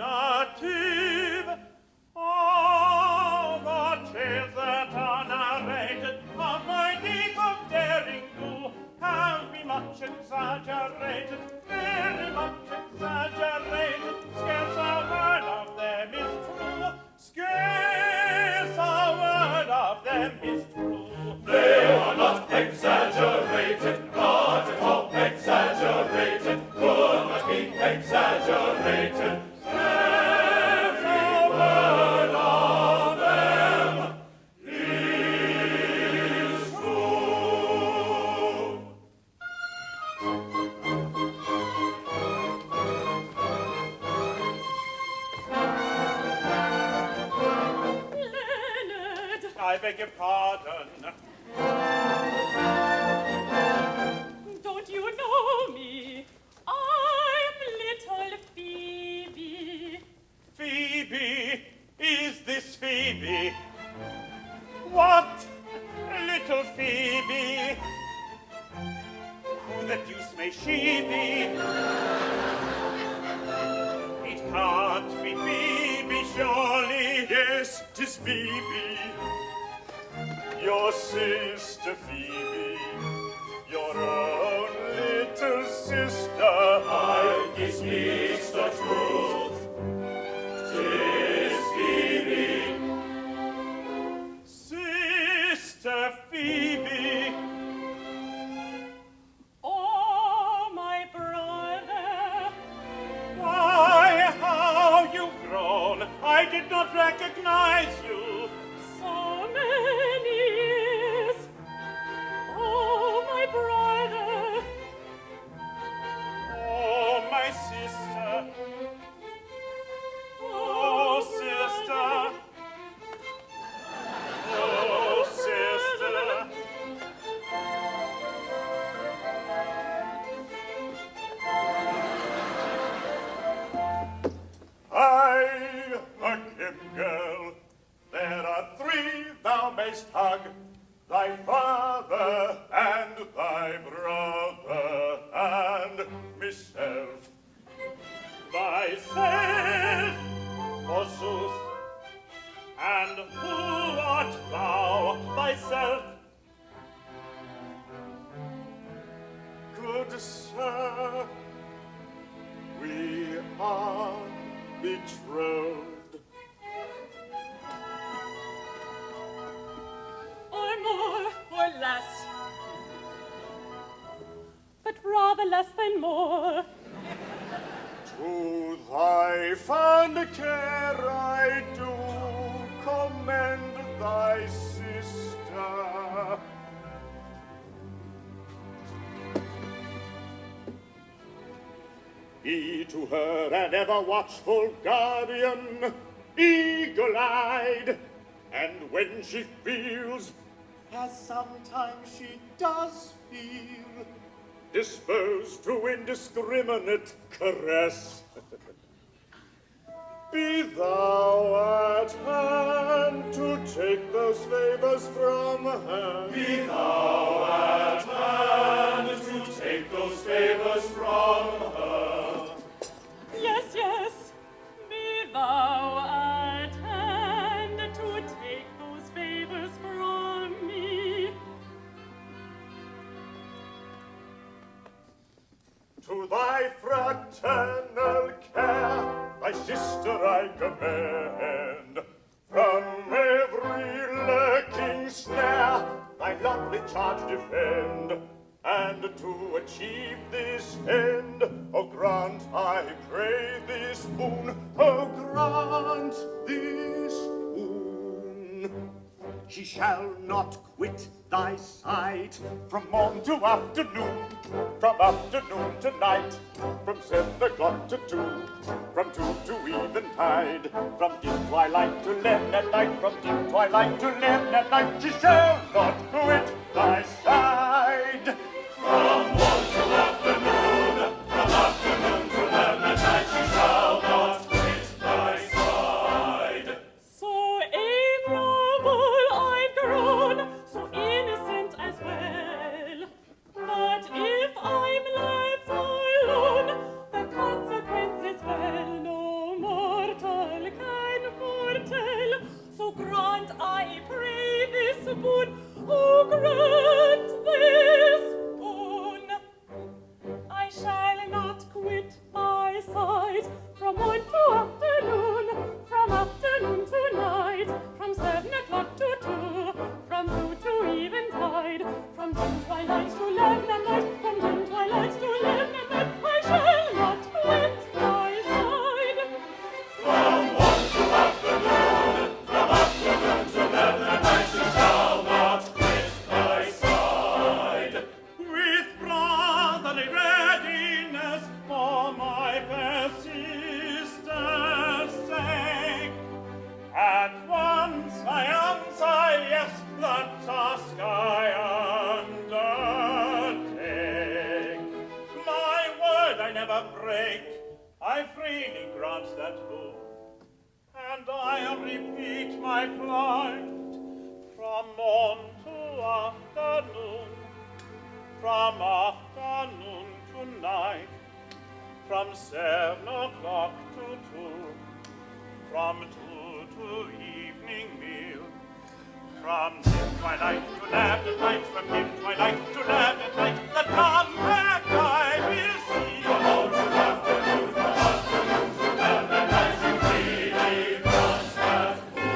alternative. All the tales that are narrated of my deeds of daring do have been much exaggerated, very much exaggerated. Scarce a word of them is true, scarce a word of them is true. They are not exaggerated, not at all exaggerated, could not be exaggerated. Every word of them is true. Leonard! I beg your pardon. Don't you know me? I'm little Phoebe. Phoebe, is this Phoebe? What? Little Phoebe? Who the deuce may she be? It can't be Phoebe, surely. Yes, 'tis Phoebe, your sister Phoebe, your own little sister. He speaks the truth. 'Tis Phoebe. Sister Phoebe. Oh, my brother. Why, how you've grown. I did not recognize you. So many years. Oh, my brother. Oh, my sister. Oh, sister. Oh, sister. I, a Kim girl, there are three thou mayst hug, thy father and thy brother and myself. Thyself, forsooth. And who art thou, thyself? Good sir, we are betrothed. Or more or less. But rather less than more. To thy fond care I do commend thy sister. Be to her an ever watchful guardian, eagle-eyed, and when she feels, as sometimes she does feel, disposed to indiscriminate caress, be thou at hand to take those favors from her. Be thou at hand to take those favors from her. Yes, yes. Be thou at hand to take those favors from me. To thy fraternal care, thy sister I commend. From every lurking snare, thy lovely charge defend. And to achieve this end, oh grant, I pray this boon, oh grant this boon. she shall not quit thy side. From morn to afternoon, from afternoon to night, from 7 o'clock to 2, from 2 to eventide, from dim twilight to 11 at night, from dim twilight to 11 at night, she shall not quit thy side. From morn to afternoon, from afternoon to 11 at night, she shall not quit thy side. So amiable I've grown, so innocent as well, but if I'm left alone, the consequence is well no mortal can foretell. So grant, I pray, this boon, oh grant this boon. I shall not quit thy side from morn to afternoon, from afternoon to night, from 7 o'clock to 2, from 2 to eventide, from dim twilight to 11 at night, from dim twilight to 11 at night, I shall not quit thy side. From morn to afternoon, from afternoon to 11 at night, she shall not quit thy side. With brotherly readiness for my fair sister's sake, at once I answer yes, the task I undertake. My word I never break, I freely grant that boon, and I repeat my plight from morn to afternoon, from afternoon to night, from 7 o'clock to 2, from 2 to evening meal, from dim twilight to left at night, from dim twilight to left at night, the compact I will see. From morn to afternoon, from afternoon to 11 at night, she freely grants that boon.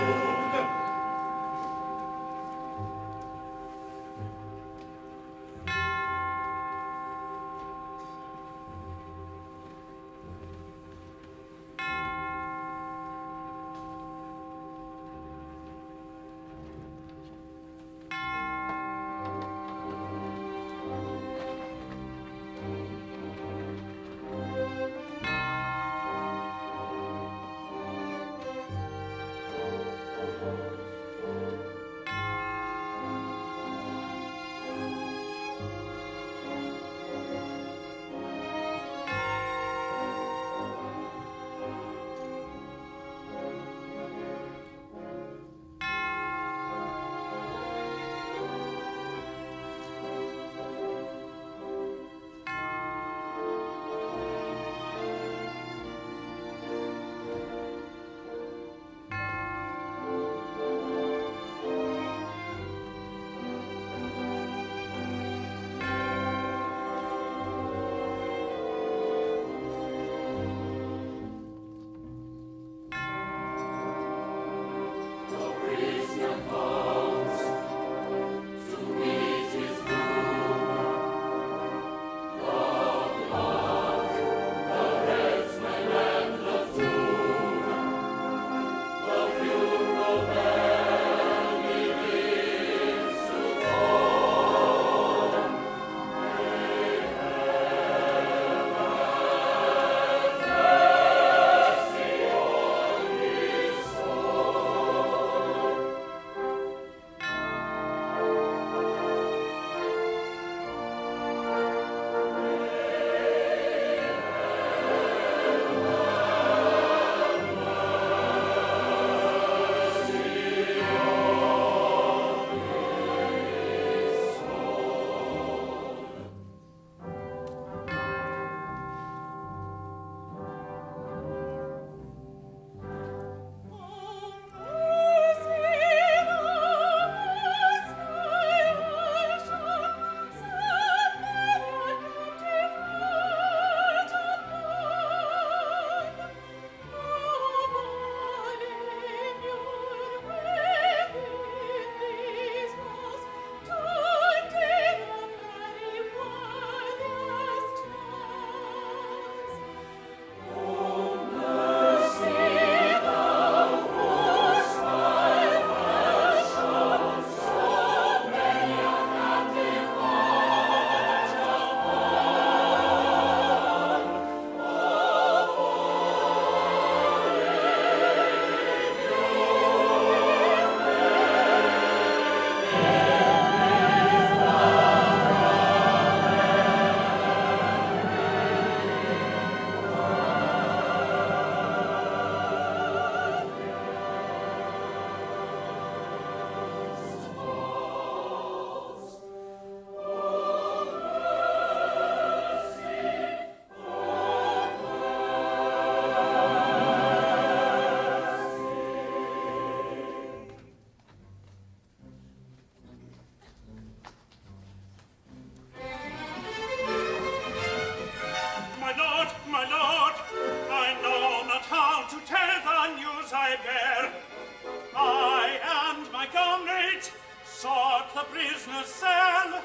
a cell.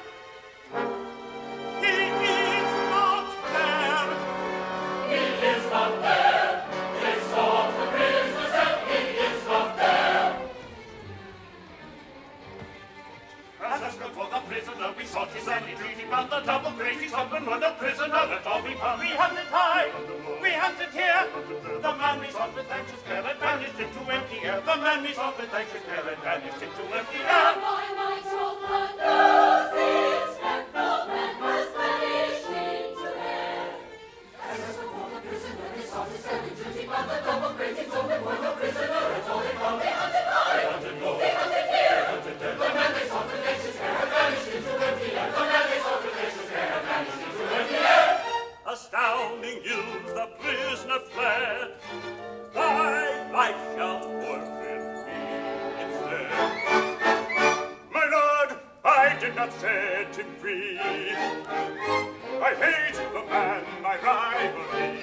He is not there. He is not there. They sought the prisoner cell. He is not there. As a script for the prisoner, we sought his and entreaty, found the double grating husband run a prisoner. Let all be found. We hunted high, we hunted here. The man we sought with anxious care had vanished into empty air. The man we sought with anxious care had vanished into empty air. My troth, the news is heard. The man has vanished into air. As a script for the prisoner, we sought his and entreaty, found the double grating husband run a prisoner. Let all be found. We hunted high, we hunted low, we hunted here. The man they sought with anxious care had vanished into empty air. The man they sought with anxious care had vanished into empty air. Astounding news, the prisoner fled. Thy life shall forfeit be instead. My lord, I did not set him free. I hate the man, my rivalry.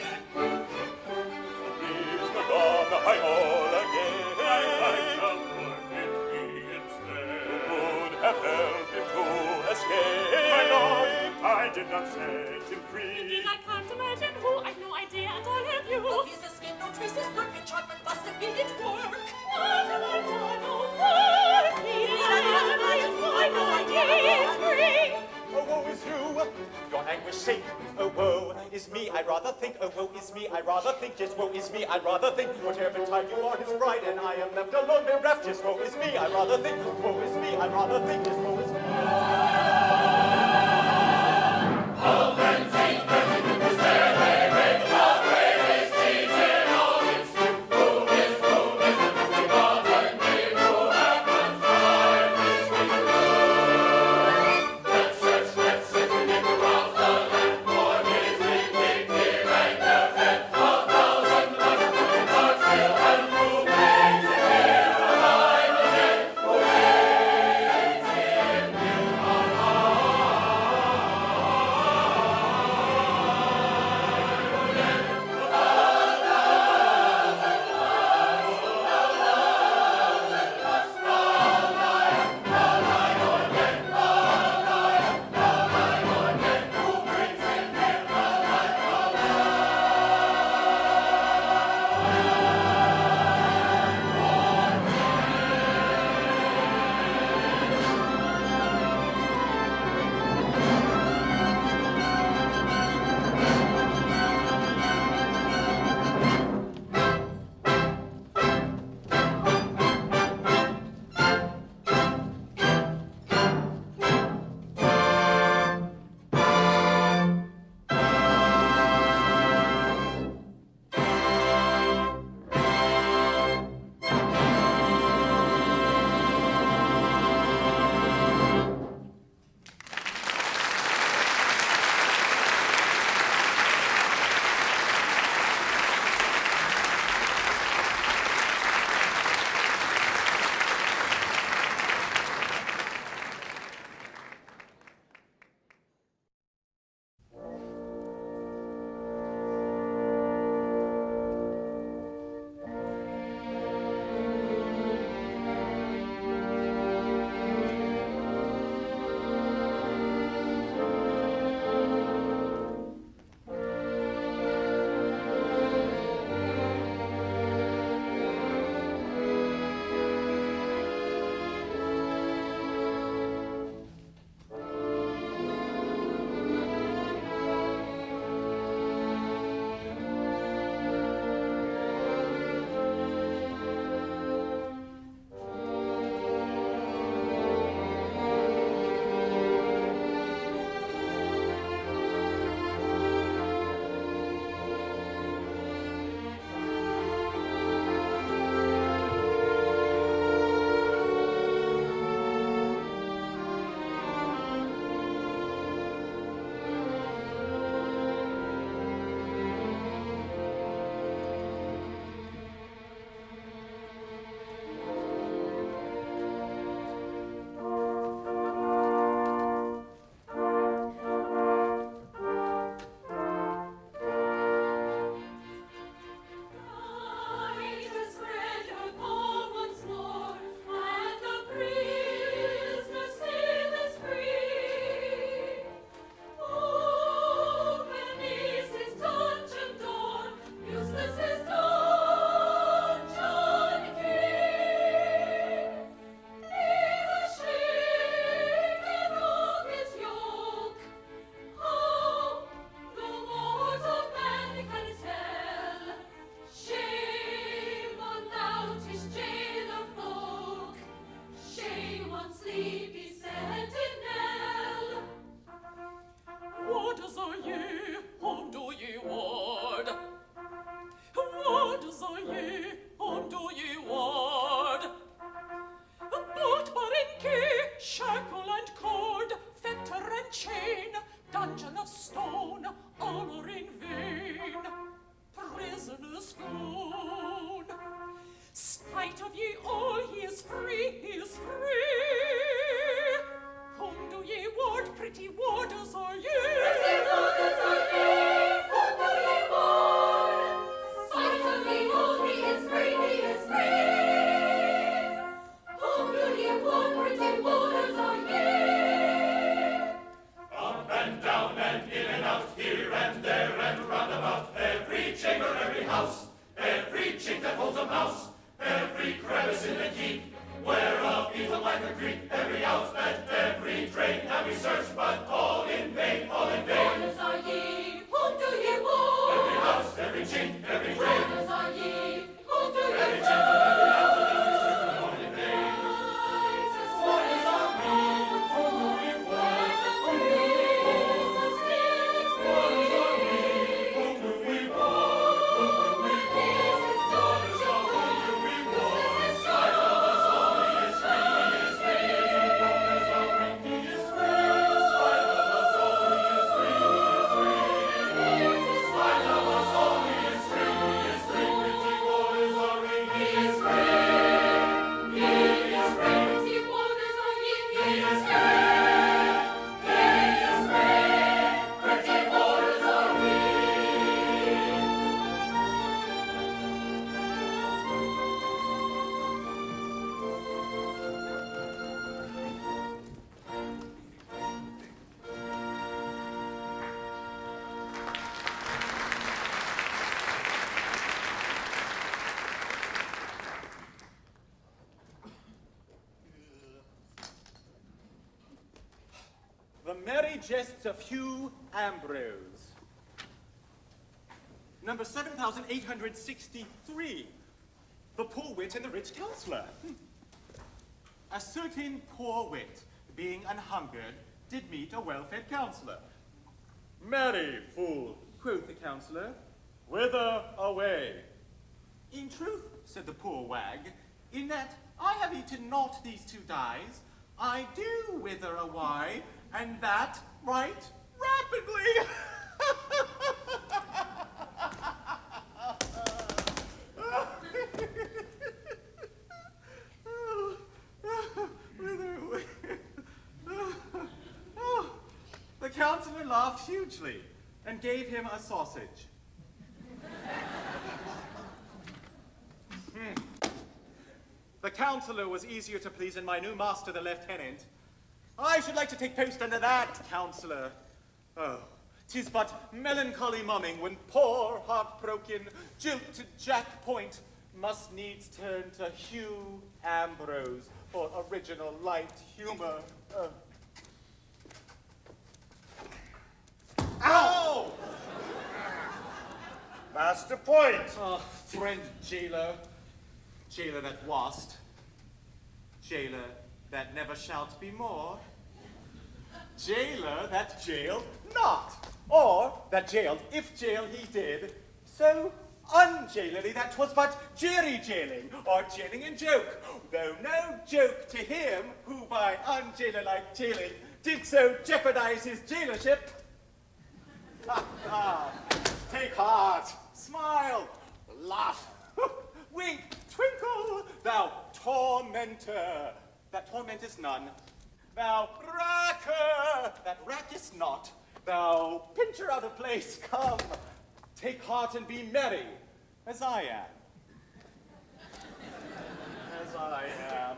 He's the gone, I all again. My life shall forfeit be instead. Would have helped him to escape. My lord, I did not set him free. Indeed, I can't imagine who. I've no idea, and I'll have you. No pieces, skin, no traces, work, enchantment must have been at work. What have I done? Oh, woe is me. I have no idea. Free. Oh, woe is you, your anguish sink. Oh, woe is me, I rather think. Oh, woe is me, I rather think. Just woe is me, I rather think. Whatever time you are his bride, and I am left alone bereft. Just woe is me, I rather think. Woe is me, I rather think. Just woe is me. All friends ain't perfect in despair. They break the greatest deeds in all its due. Coolness, that must be gotten me who have contrived this thing to do. Let's search beneath the rocks the land for his wicked fear and the head. 1,000 mushroom hearts still and who makes it here alive again. Who makes it and chain, dungeon of stone, all are in vain. Prisoners flown. Spite of ye all, he is free, he is free. Whom do ye ward, pretty warders are ye? Pretty warders are ye, whom do ye ward? Spite of ye all, he is free, he is free. Whom do ye ward, pretty warders are ye? Up and down and in and out, here and there and round about, every chamber, every house, every chink that holds a mouse, every crevice in the keep, where a beetle might creep, every outlet, every drain have we searched, but all in vain, all in vain. Warders are ye, whom do ye ward? Every house, every chink, every drain. Warders are ye, whom do ye Every ward? chamber, every outlet, every search, all in vain. Warders are ye, whom do ye ward? Whom do ye ward? Warders are ye, whom do we ward? Whom do we ward? Warders are we, whom we ward. Spite of us all, he is free, he is free. Warders are we, he is free. Spite of us all, he is free, he is free. Spite of us all, he is free, he is free. Pretty warders are we, he is free. He is free. Pretty warders are ye, He is free. He is free. Pretty warders are we. The Merry Jests of Hugh Ambrose. Number 7,863. The Poor Wit and the Rich Counselor. A certain poor wit, being an hungered, did meet a well-fed counselor. Marry, fool, quoth the counselor, whither away? In truth, said the poor wag, in that I have eaten not these 2 dies, I do wither away, and that right rapidly. The counselor laughed hugely and gave him a sausage. The counselor was easier to please than my new master, the lieutenant. I should like to take post under that, counselor. Oh, 'tis but melancholy mumming when poor, heartbroken, jilted Jack Point must needs turn to Hugh Ambrose for original light humor. Ow! Master Point. Oh, friend jailer, jailer that wast, jailer that never shalt be more, jailer that jailed not, or that jailed, if jail he did, so unjailerly that 'twas but jerry-jailing, or jailing in joke, though no joke to him who by unjailer-like jailing did so jeopardize his jailership. Take heart, smile, laugh, wink, twinkle, thou tormentor, that tormentest none, thou racker, that rackest not, thou pincher out of place, come, take heart and be merry, as I am. As I am.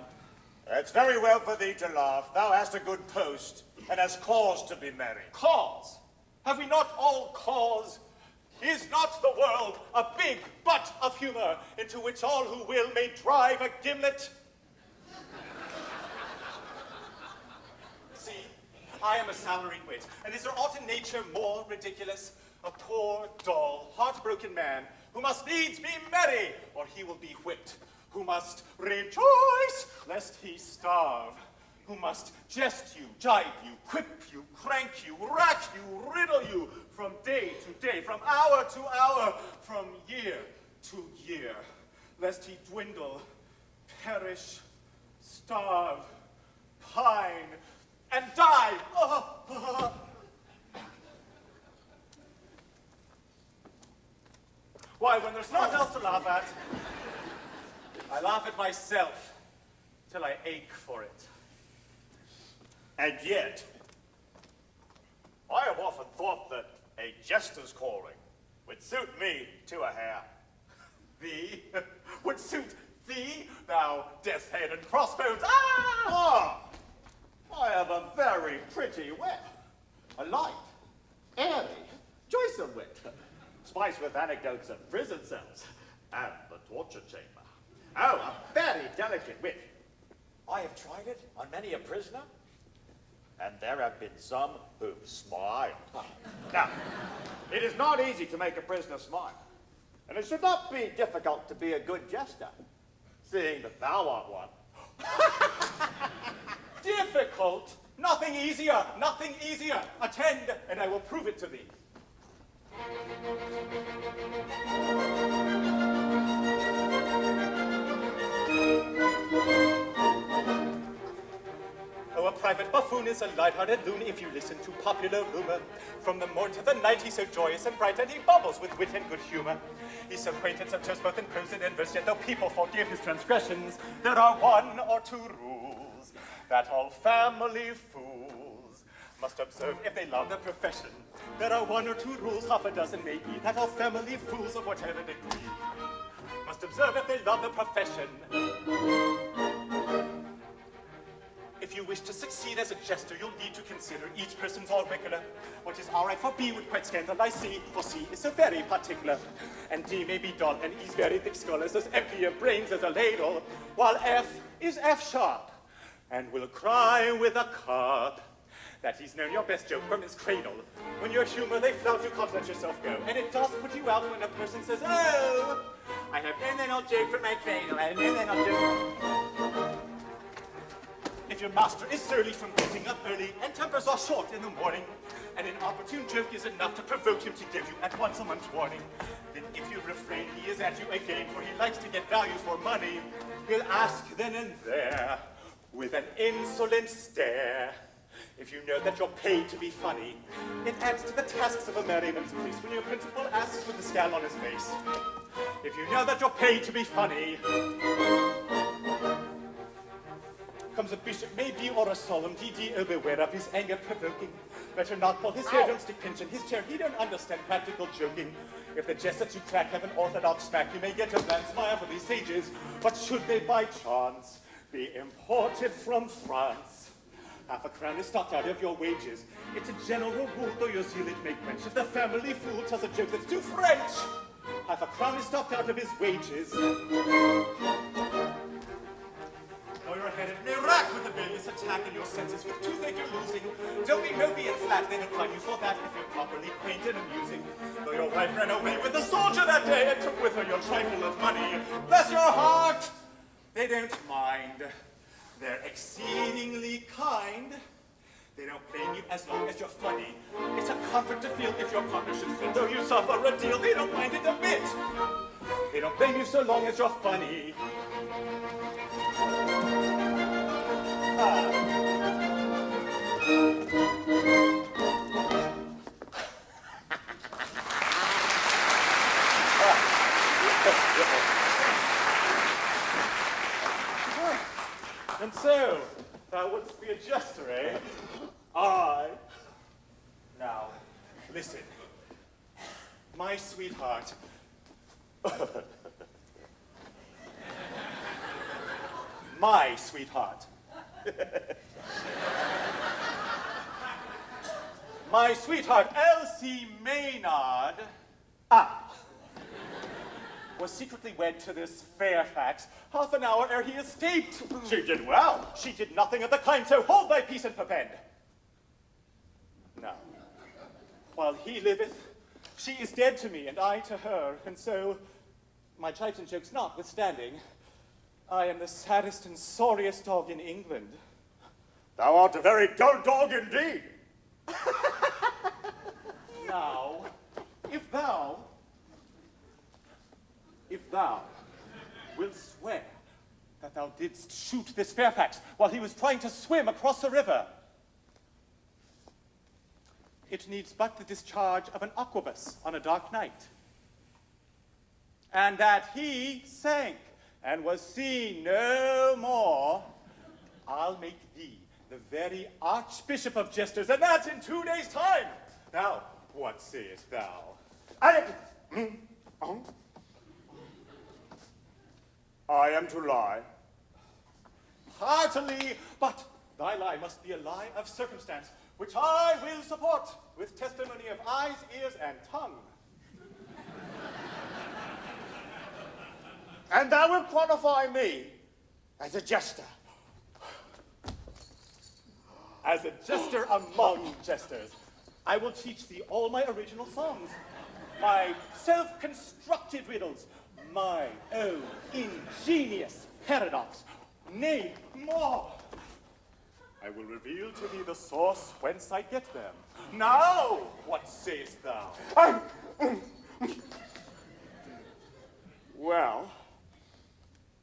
It's very well for thee to laugh. Thou hast a good post, and hast cause to be merry. Cause? Have we not all cause? Is not the world a big butt of humor into which all who will may drive a gimlet? See, I am a salaried wit, and is there aught in nature more ridiculous? A poor, dull, heartbroken man who must needs be merry, or he will be whipped, who must rejoice lest he starve, who must jest you, jibe you, quip you, crank you, rack you, riddle you, from day to day, from hour to hour, from year to year, lest he dwindle, perish, starve, pine, and die why, when there's nothing else to laugh at, I laugh at myself till I ache for it. And yet, I have often thought that a jester's calling would suit me to a hair. Thee would suit thee, thou death's head and crossbones. Ah! I have a very pretty wit, a light, airy, joyous wit, spiced with anecdotes of prison cells and the torture chamber. Oh, a very delicate wit. I have tried it on many a prisoner, and there have been some who've smiled. Now, it is not easy to make a prisoner smile, and it should not be difficult to be a good jester, seeing that thou art one. Difficult? Nothing easier, nothing easier. Attend, and I will prove it to thee. Oh, a private buffoon is a light-hearted loon if you listen to popular rumor. From the morn to the night he's so joyous and bright, and he bubbles with wit and good humor. He's so quaint and so terse both in prose and in verse, yet though people forgive his transgressions, there are 1 or 2 rules that all family fools must observe if they love their profession. There are 1 or 2 rules, half a dozen maybe, that all family fools of whatever degree must observe if they love their profession. If you wish to succeed as a jester, you'll need to consider each person's auricular. What is all right for B would quite scandalize C, for C is so very particular. And D may be dull, and E's very thick skull is as empty of brains as a ladle, while F is F sharp, and will cry with a carp that he's known your best joke from his cradle. When your humor they flout, you can't let yourself go. And it does put you out when a person says, oh, I have known that old joke from my cradle, I have known that old joke. If your master is surly from getting up early, and tempers are short in the morning, and an opportune joke is enough to provoke him to give you at once a month's warning, then if you refrain, he is at you again, for he likes to get value for money. He'll ask then and there, with an insolent stare, if you know that you're paid to be funny. It adds to the tasks of a merryman's priest when your principal asks with a scowl on his face. If you know that you're paid to be funny, comes a bishop, maybe, or a solemn DD, oh, beware of his anger provoking. Better not pull his hair, don't stick pins in his chair, he don't understand practical joking. If the jests that you crack have an orthodox smack, you may get a bland smile for these sages, but should they by chance be imported from France, half a crown is stocked out of your wages. It's a general rule, though your zeal it may quench. If the family fool tells a joke that's too French, half a crown is stocked out of his wages. Though you're headed may rack with a bilious attack in your senses with toothache you're losing. Don't be mopey and flat, they don't find you for that if you're properly quaint and amusing. Though your wife ran away with a soldier that day and took with her your trifle of money, bless your heart, they don't mind. They're exceedingly kind. They don't blame you as long as you're funny. It's a comfort to feel if your partner should feel. Though you suffer a deal, they don't mind it a bit. They don't blame you so long as you're funny. And so, thou wouldst be a jester, eh? Aye. Now, listen. My sweetheart. My sweetheart. My sweetheart, Elsie Maynard, was secretly wed to this Fairfax half an hour ere he escaped. She did well. She did nothing of the kind, so hold thy peace and perpend. Now, while he liveth, she is dead to me, and I to her, and so, my jibes and jokes notwithstanding, I am the saddest and sorriest dog in England. Thou art a very dull dog indeed. Now, if thou wilt swear that thou didst shoot this Fairfax while he was trying to swim across the river, it needs but the discharge of an arquebus on a dark night. and that he sank and was seen no more, I'll make thee the very Archbishop of Jesters, and that's in 2 days' time. Now, what sayest thou? I am to lie. Heartily, but thy lie must be a lie of circumstance, which I will support with testimony of eyes, ears, and tongue. And thou wilt qualify me as a jester. As a jester among jesters, I will teach thee all my original songs, my self-constructed riddles, my own ingenious paradox, nay, more. I will reveal to thee the source whence I get them. Now, what sayest thou? Well,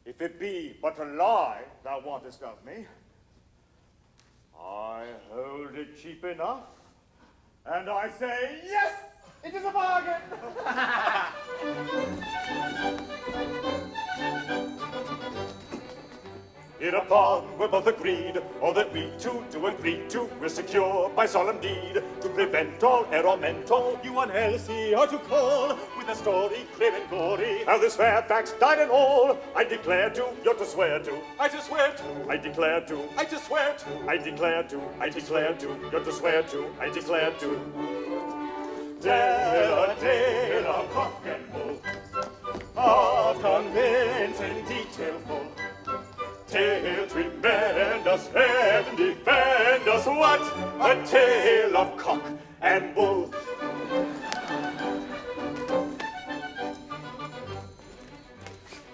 if it be but a lie thou wantest of me, I hold it cheap enough, and I say, yes, it is a bargain! Hereupon we're both agreed, all that we two do agree to, we're secure by solemn deed, to prevent all error mental, you and Elsie are to call, with a story clear and gory, how this Fairfax died and all, I declare to, you're to swear to, I to swear to, I declare to, I to swear to, I declare to, I declare to, you're to swear to, I declare to. Tell a tale of cock and bull, of convincing detail full, tale tremendous and defend us. What a tale of cock and bull.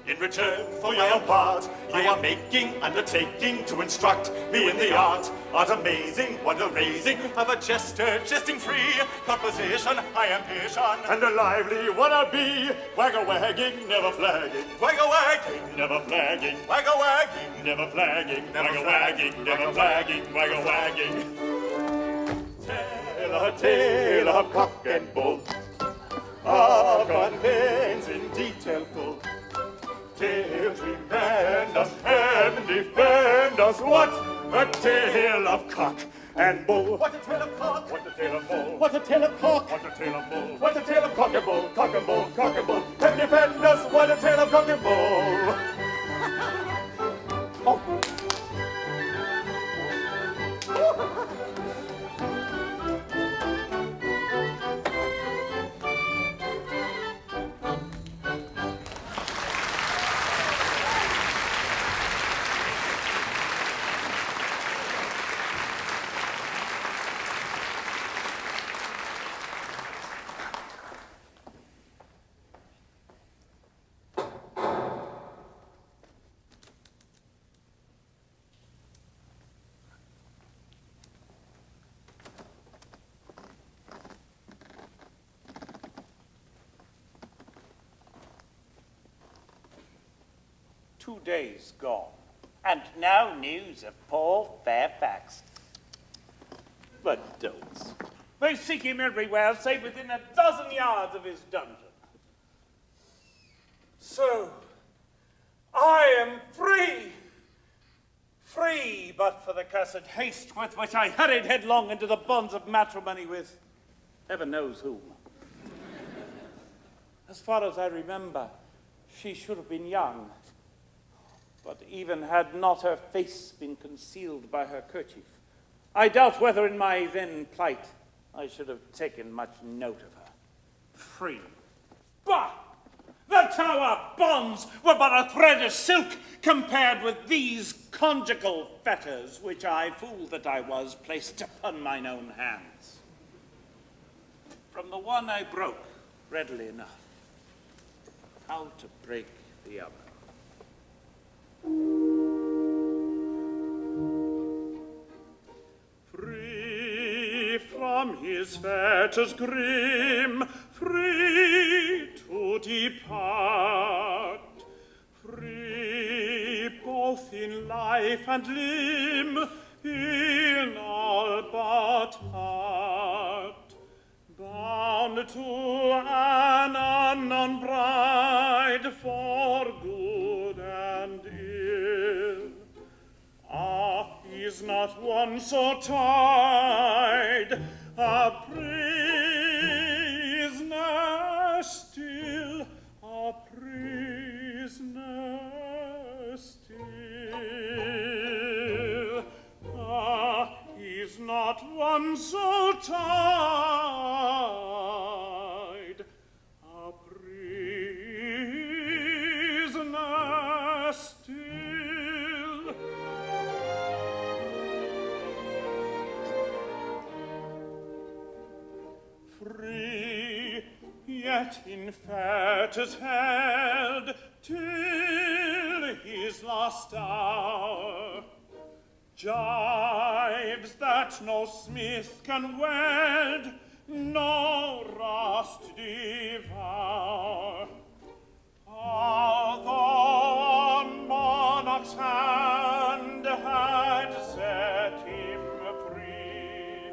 In return for your part, you are making undertaking to instruct me in the art amazing, wonder-raising of a jester, jesting free, composition, high ambition, and a lively wanna-be, wagga-wagging, never flagging, wagga-wagging, never flagging, wagga-wagging, never flagging, wagga-wagging, never flagging, wagga-wagging. Tell a tale of cock and bull, of convincing detail full, tale tremendous and defend us. What a tale of cock and bull. What a tale of cock. What a tale of bull. What a tale of cock. What a tale of bull. What a tale of cock and bull. Cock and bull. Cock and bull. And defend us. What a tale of cock and bull. Oh. 2 days gone, and no news of poor Fairfax. But dolts. They seek him everywhere, save within a dozen yards of his dungeon. So, I am free! Free, but for the cursed haste with which I hurried headlong into the bonds of matrimony with heaven knows whom. As far as I remember, she should have been young, but even had not her face been concealed by her kerchief, I doubt whether in my then plight I should have taken much note of her. Free. Bah! The Tower bonds were but a thread of silk compared with these conjugal fetters which I, fool that I was, placed upon mine own hands. From the one I broke readily enough. How to break the other? Free from his fetters grim, free to depart, free both in life and limb, in all but heart, bound to an unknown bride, not one so tied, a prisoner still, a prisoner still. Ah, he's not one so tied, a prisoner still. Free, yet in fetters held till his last hour. Gyves that no smith can weld, no rust devour. Although a monarch's hand had set him free,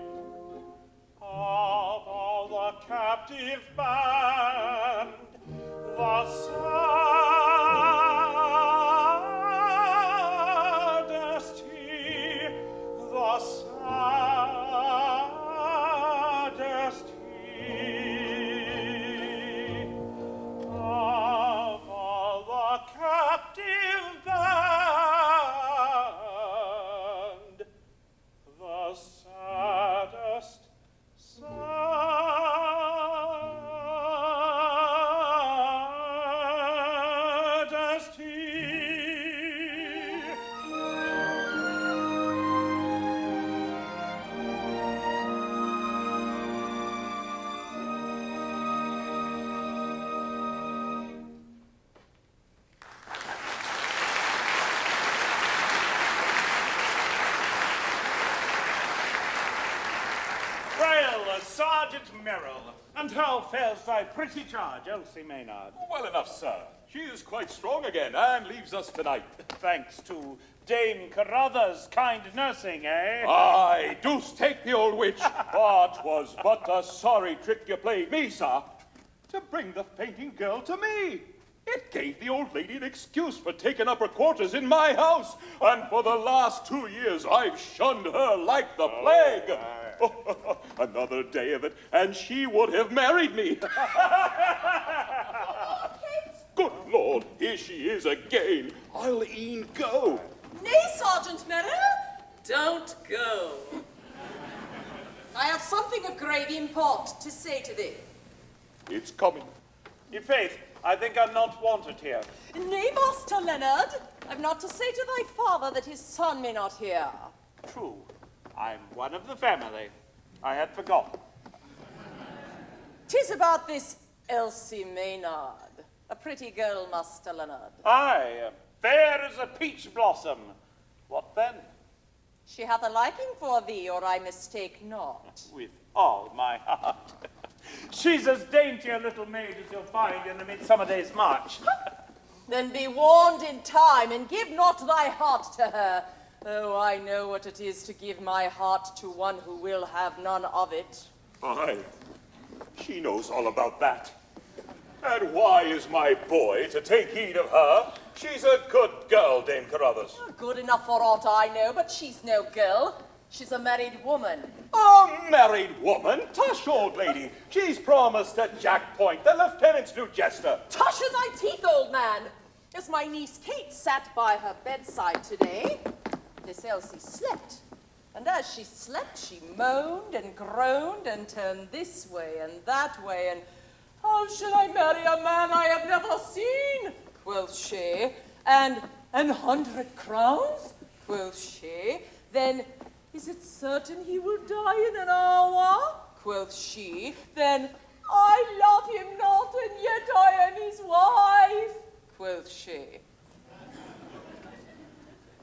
although the captive band the saddest he, the saddest he, of all the captive band, the saddest, saddest he. Well, Sergeant Merrill, and how fares thy pretty charge, Elsie Maynard? Well enough, sir. She is quite strong again and leaves us tonight. Thanks to Dame Carruthers' kind nursing, eh? Aye, deuce take the old witch. But 'twas but a sorry trick you played me, sir, to bring the fainting girl to me. It gave the old lady an excuse for taking up her quarters in my house, and for the last 2 years I've shunned her like the plague. Another day of it, and she would have married me. Good Lord, here she is again. I'll e'en go. Nay, Sergeant Merrill, don't go. I have something of grave import to say to thee. It's coming. I' faith, I think I'm not wanted here. Nay, Master Leonard, I've not to say to thy father that his son may not hear. True, I'm one of the family. I had forgotten. 'Tis about this Elsie Maynard, a pretty girl, Master Leonard. Aye, fair as a peach blossom. What then? She hath a liking for thee, or I mistake not. With all my heart. She's as dainty a little maid as you'll find in a midsummer day's march. Then be warned in time, and give not thy heart to her. Oh, I know what it is to give my heart to one who will have none of it. Aye, she knows all about that. And why is my boy to take heed of her? She's a good girl, Dame Carruthers. Good enough for aught I know, but she's no girl. She's a married woman. A married woman? Tush, old lady. She's promised to Jack Point, the lieutenant's new jester. Tush in thy teeth, old man! As my niece Kate sat by her bedside today, this Elsie slept. And as she slept, she moaned and groaned and turned this way and that way, and how should I marry a man I have never seen? Quoth she. And 100 crowns? Quoth she. Then, is it certain he will die in an hour? Quoth she. Then, I love him not, and yet I am his wife. Quoth she.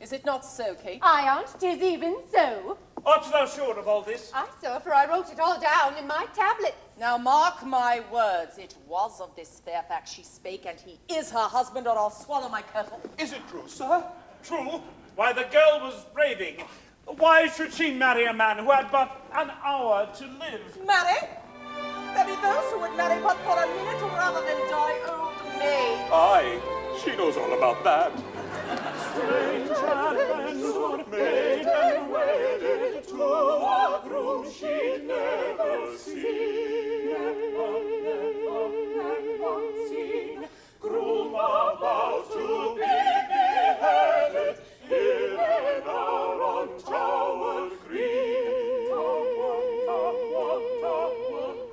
Is it not so, Kate? Aye, aunt, 'tis even so. Art thou sure of all this? Aye, sir, for I wrote it all down in my tablets. Now mark my words, it was of this Fairfax she spake, and he is her husband, or I'll swallow my kettle. Is it true, sir? True? Why, the girl was raving. Why should she marry a man who had but an hour to live? Marry? There be those who would marry but for a minute rather than die old maids. Aye, she knows all about that. strange adventure, maiden wedded to a groom she'd never seen. Never seen. Groom about to be beheaded in an hour on Tower Green. Tower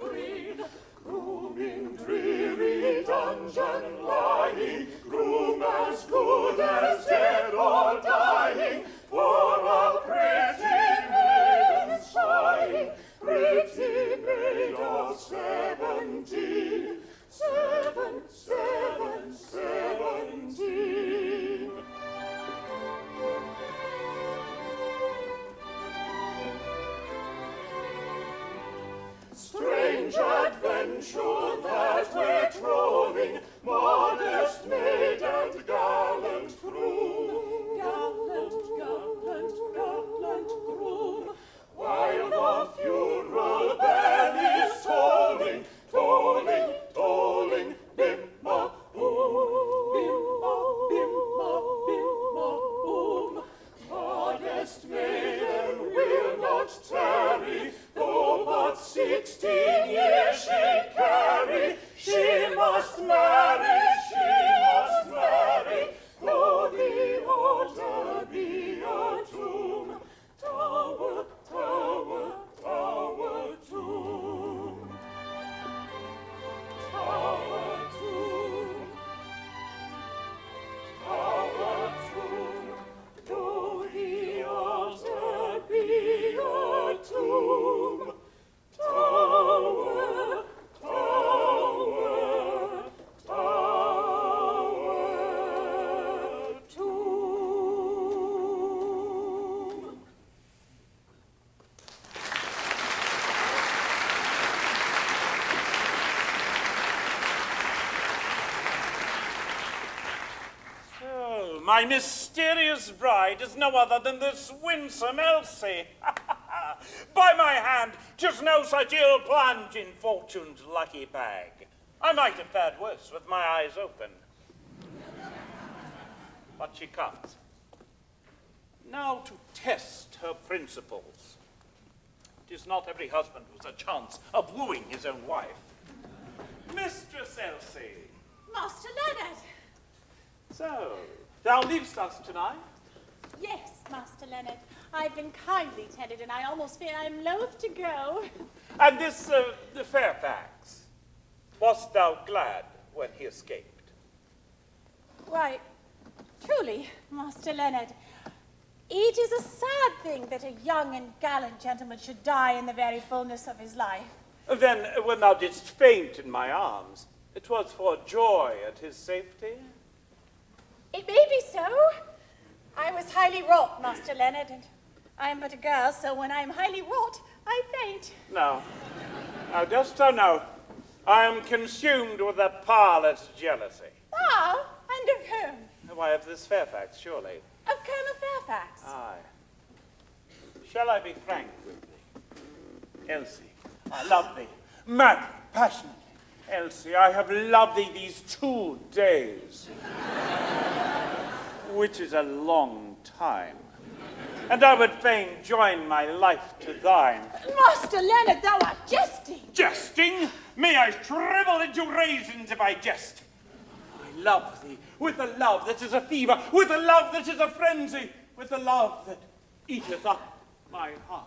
Green. Groom in dreary dungeon lying, groom as good as dead or dying, for a pretty maiden sighing, pretty maid of 17. 17. Strange adventure that we're trolling, modest maid and gallant groom. Gallant groom. While the funeral bell is tolling, tolling, tolling, bimma, boom. Bimma, bimma, bimma, boom. Modest maiden will not tarry, though but 16 years she carry. She must marry, though the altar be a tomb. Tower, tower, tower, tomb. Tower, tomb. Tower, tomb. Though the altar be a tomb. Tower, tower, tower, tomb. So, my mysterious bride is no other than this winsome Elsie. By my hand, 'tis no such ill plunge in fortune's lucky bag. I might have fared worse with my eyes open. But she comes. Now to test her principles. 'Tis not every husband who's a chance of wooing his own wife. Mistress Elsie. Master Leonard. So, thou leavest us tonight? Yes, Master Leonard. I've been kindly tended, and I almost fear I'm loath to go. And this, the Fairfax, wast thou glad when he escaped? Why, truly, Master Leonard, it is a sad thing that a young and gallant gentleman should die in the very fullness of his life. Then, when thou didst faint in my arms, it was for joy at his safety? It may be so. I was highly wrought, Master Leonard, and I am but a girl, so when I am highly wrought, I faint. Now, dost thou know, I am consumed with a parlous jealousy. Thou? And of whom? Why, of this Fairfax, surely. Of Colonel Fairfax? Aye. Shall I be frank with thee? Elsie, I love thee, madly, passionately. Elsie, I have loved thee these 2 days, which is a long time. And I would fain join my life to thine. Master Leonard, thou art jesting. Jesting? May I shrivel into raisins if I jest. I love thee with a love that is a fever, with a love that is a frenzy, with a love that eateth up my heart.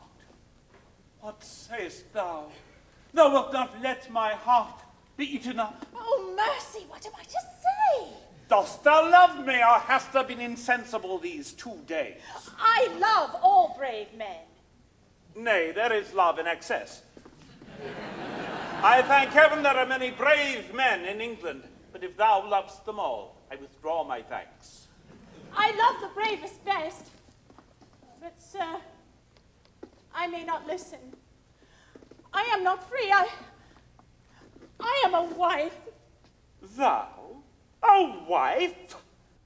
What sayest thou? Thou wilt not let my heart be eaten up? Oh, mercy, what am I to say? Dost thou love me, or hast thou been insensible these 2 days? I love all brave men. Nay, there is love in excess. I thank heaven there are many brave men in England, but if thou lovest them all, I withdraw my thanks. I love the bravest best. But, sir, I may not listen. I am not free. I am a wife. Thou? A wife?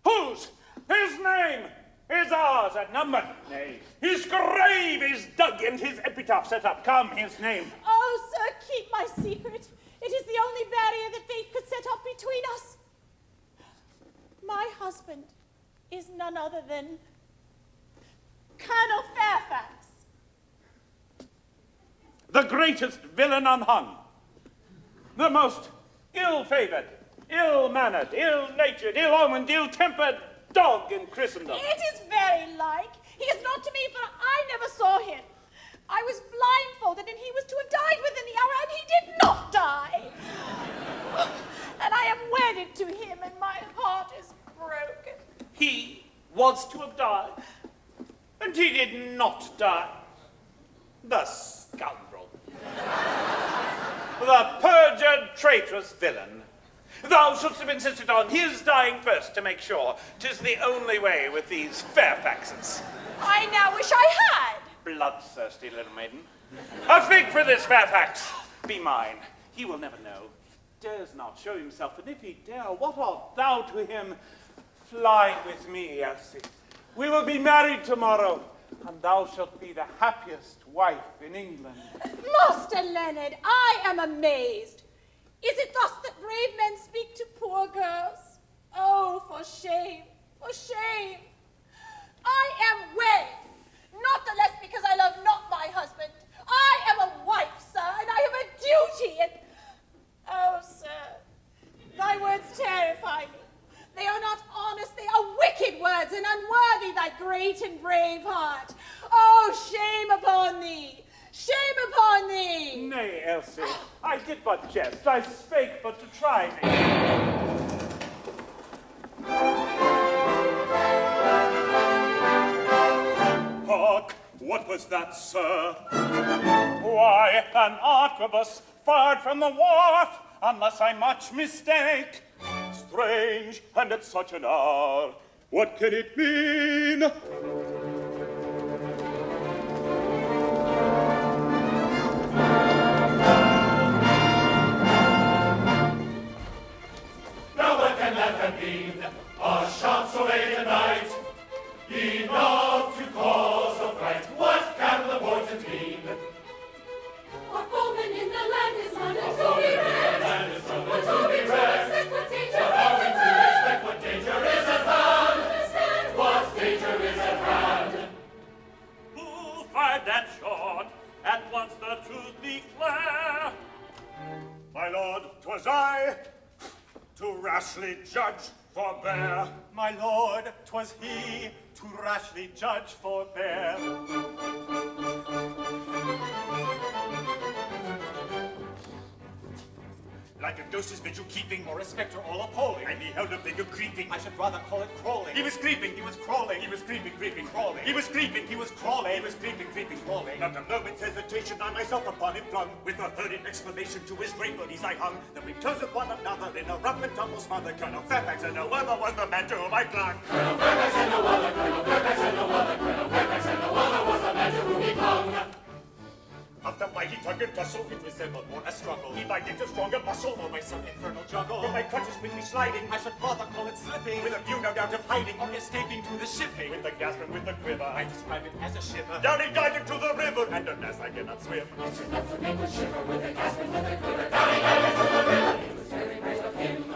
Whose? His name is ours and numbered. Nay, his grave is dug and his epitaph set up. Come, his name. Oh, sir, keep my secret. It is the only barrier that fate could set up between us. My husband is none other than Colonel Fairfax. The greatest villain unhung. The most ill-favored, ill-mannered, ill-natured, ill-omened, ill-tempered dog in Christendom. It is very like. He is not to me, for I never saw him. I was blindfolded, and he was to have died within the hour, and he did not die. And I am wedded to him, and my heart is broken. He was to have died, and he did not die. The scoundrel. The perjured, traitorous villain. Thou shouldst have insisted on his dying first to make sure. 'Tis the only way with these Fairfaxes. I now wish I had. Bloodthirsty little maiden. A fig for this Fairfax. Be mine. He will never know. Dares not show himself, and if he dare, what art thou to him? Fly with me, Elsie. We will be married tomorrow, and thou shalt be the happiest wife in England. Master Leonard, I am amazed. Is it thus that brave men speak to poor girls? Oh, for shame, for shame. I am wed, not the less because I love not my husband. I am a wife, sir, and I have a duty, and... Oh, sir, thy words terrify me. They are not honest, they are wicked words, and unworthy thy great and brave heart. Oh, shame upon thee! Shame upon thee! Nay, Elsie, I did but jest. I spake but to try thee. Hark! What was that, sir? Why, an arquebus fired from the wharf, unless I much mistake. Strange, and at such an hour. What can it mean? Now what can that have been? A shot so late at night, enough to cause a fright. What can the portent mean? Our foeman in the land is none, and to be read. What to be read? Expect what danger How is to expect what danger is at hand? Understand What danger is at hand? Who fired that shot? At once the truth declare. My lord, 'twas I, to rashly judge forbear. My lord, 'twas he, to rashly judge forbear. Like a ghost's vigil keeping, or a spectre all appalling, I beheld a figure creeping. I should rather call it crawling. He was creeping, He was crawling. he was creeping, creeping, Crawling. He was creeping, He was crawling. he was creeping, creeping, Crawling. Not a moment's hesitation, I myself upon him flung. With a hurried exclamation to his draperies I hung. Then we close upon another in a rough and tumble smother. Colonel Fairfax and no other was the man to whom I clung. Colonel Fairfax and no other, Colonel Fairfax and no other, Colonel Fairfax and no other was the man to whom he clung. After mighty tug and tussle, it resembled more a struggle. He bind into stronger muscle, or by some infernal juggle. From my clutches quickly sliding, I should rather call it slipping. with a view no doubt of hiding, Or escaping to the shipping. with the gasp and with the quiver, I describe it as a shiver. down he died into the river, and unless I cannot swim. It's enough to make one shiver with a gasp and with a quiver. Down he died into the river. It was very brave of him.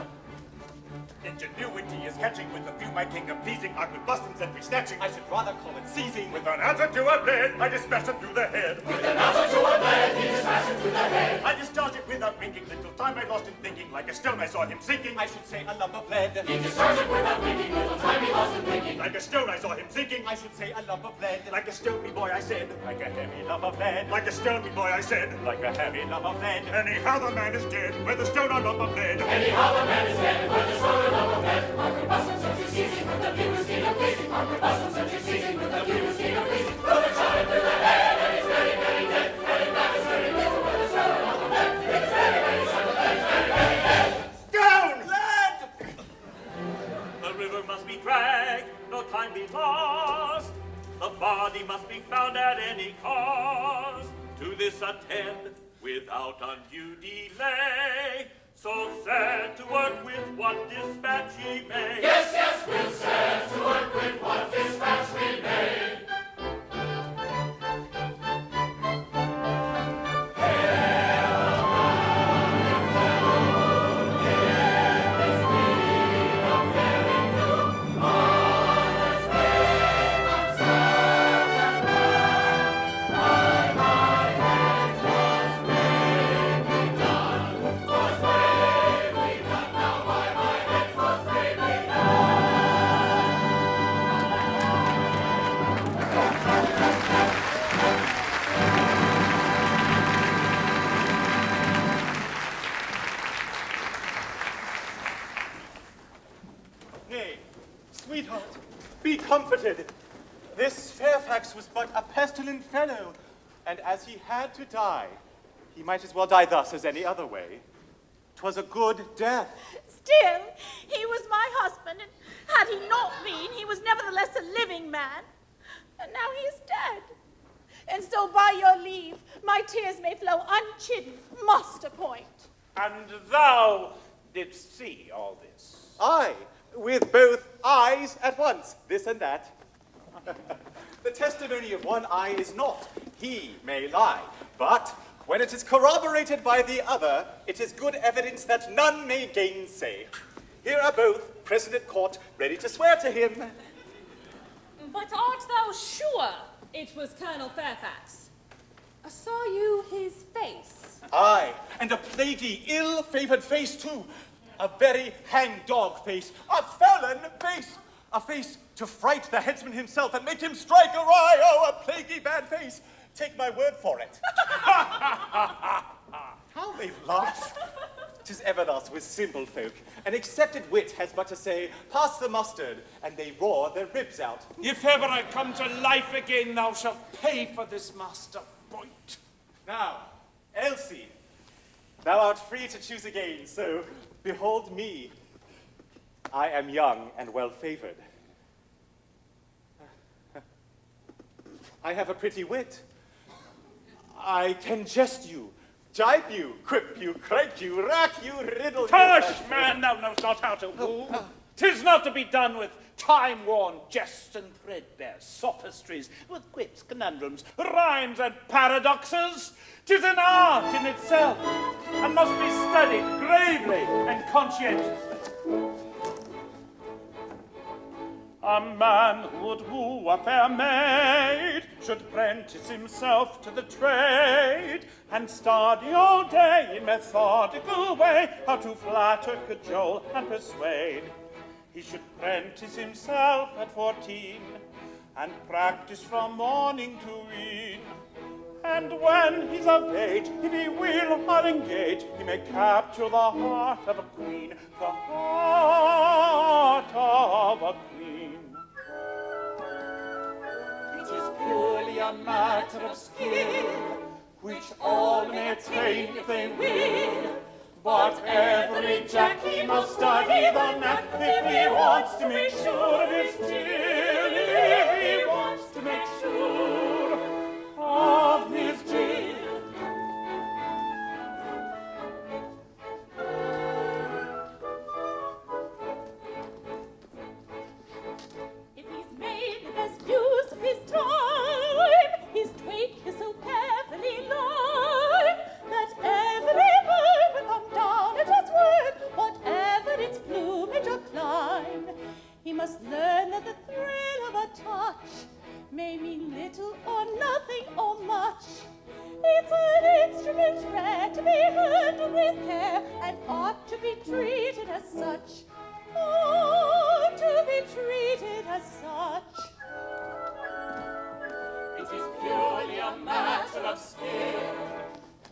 Ingenuity is catching with a view my kingdom pleasing. I could bust and sentry snatching. I should rather call it seizing. With an answer to a blade, I dispatched it through the head. With an answer to a blade, he dispatched him through the head. I discharged it without winking. Little time I lost in thinking. Like a stone I saw him sinking. I should say a lump of lead. He discharged it without winking. Little time he lost in thinking. Like a stone I saw him sinking. I should say a lump of lead. Like a stone, me boy, I said. Like a heavy lump of lead. Like a stone, me boy, I said. Like a heavy lump of lead. Anyhow, the man is dead. With a stone or lump of lead. Anyhow, the man is dead. With a stone or lump of lead. Margaret Buston, such a seizing. With the view is keen of pleasing. Margaret Buston, such a seizing. With the view is keen of pleasing. With a shot into the head. And he's very, very dead. And his back is very little. With a stone or lump of lead. It is very, very simple. And he's very, very dead. Down! Lead! The river must be dragged, no time be lost. The body must be found at any cost. To this attend without undue delay. So set to work with what dispatch ye may. Yes, yes, we'll set to work with what dispatch we may. On be comforted. This Fairfax was but a pestilent fellow, and as he had to die, he might as well die thus as any other way. 'Twas a good death. Still, he was my husband, and had he not been, he was nevertheless a living man. And now he is dead. And so, by your leave, my tears may flow unchidden, Master Point. And thou didst see all this? Aye, with both eyes at once, this and that. The testimony of one eye is naught. He may lie, but when it is corroborated by the other, it is good evidence that none may gainsay. Here are both present at court, ready to swear to him. But art thou sure it was Colonel Fairfax? Saw you his face? Aye, and a plaguey, ill-favored face, too. A very hang-dog face, a felon face, a face to fright the headsman himself and make him strike awry. Oh, a plaguey bad face. Take my word for it. How they laugh. 'Tis ever thus with simple folk. An accepted wit has but to say, pass the mustard, and they roar their ribs out. If ever I come to life again, thou shalt pay for this, Master Point. Now, Elsie, thou art free to choose again, so behold me. I am young and well-favored. I have a pretty wit. I can jest you, jibe you, quip you, crank you, rack you, riddle you. Tush, man, thou knowst not how to woo. 'Tis not to be done with time-worn jests and threadbare sophistries, with quips, conundrums, rhymes, and paradoxes. 'Tis an art in itself, and must be studied gravely and conscientiously. A man who would woo a fair maid should prentice himself to the trade and study all day in methodical way how to flatter, cajole, and persuade. He should prentice himself at 14 and practice from morning to evening. And when he's of age, if he will not engage, he may capture the heart of a queen, the heart of a queen. It is purely a matter of skill, which all may attain if they will. But every Jackie must study the knack if he wants to make sure of his skill, if he wants to make sure of his skill. If he's made the best use of his time, his twig is so carefully lined that every bird will come down at his word, whatever its plumage or climb. He must learn that the thrill of a touch may mean little or nothing or much. It's an instrument rare to be handled with care and ought to be treated as such. Ought to be treated as such. It is purely a matter of skill,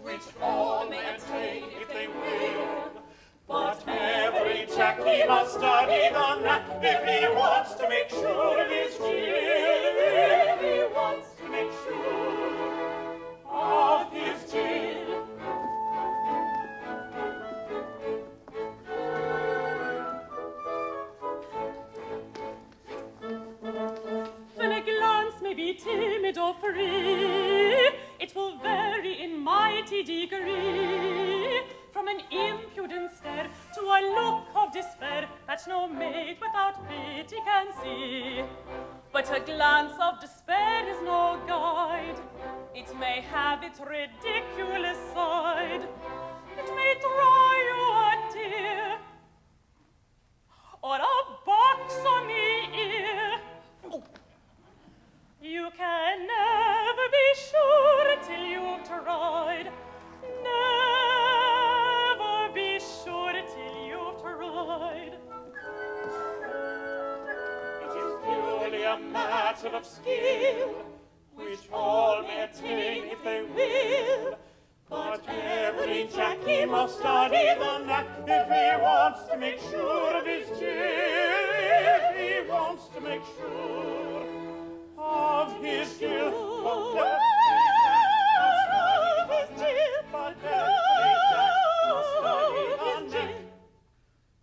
which all may attain if they will. But every Jackie must study the knack if he wants to make sure of his skill, if he wants to make sure of his skill. When a glance may be timid or free, it will vary in mighty degree. From an impudent stare to a look of despair that no maid without pity can see. But a glance of despair is no guide. It may have its ridiculous side. It may draw you a tear or a box on the ear. You can never be sure till you've tried. Never be sure till you've tried. It is purely a matter of skill, which all may attain if they will. But every Jackie must study the knack if he wants to make sure of his skill, if he wants to make sure of his Jill, but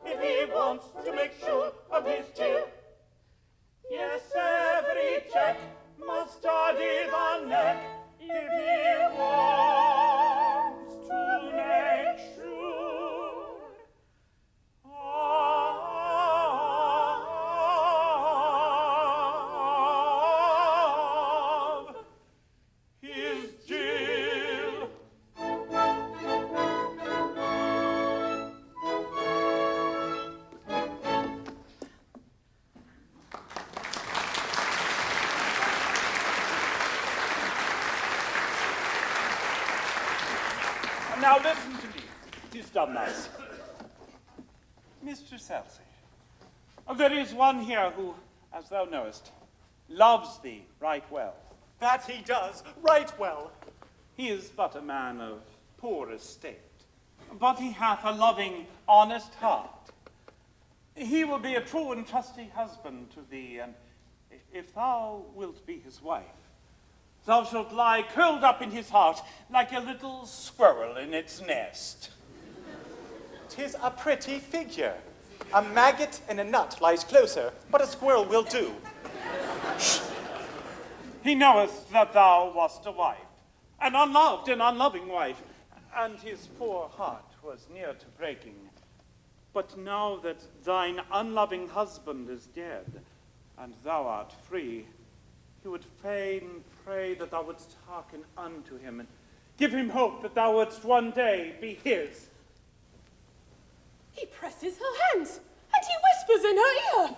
if he wants to make sure of his Jill, yes, every check must study the neck if he wants to make sure of his Jill. Now listen to me. Tis done nice. Mistress Elsie, there is one here who, as thou knowest, loves thee right well. That he does, right well. He is but a man of poor estate, but he hath a loving, honest heart. He will be a true and trusty husband to thee, and if thou wilt be his wife, thou shalt lie curled up in his heart like a little squirrel in its nest. 'Tis a pretty figure. A maggot in a nut lies closer, but a squirrel will do. He knoweth that thou wast a wife, an unloved and unloving wife, and his poor heart was near to breaking. But now that thine unloving husband is dead, and thou art free, he would fain pray that thou wouldst hearken unto him, and give him hope that thou wouldst one day be his. He presses her hands, and he whispers in her ear.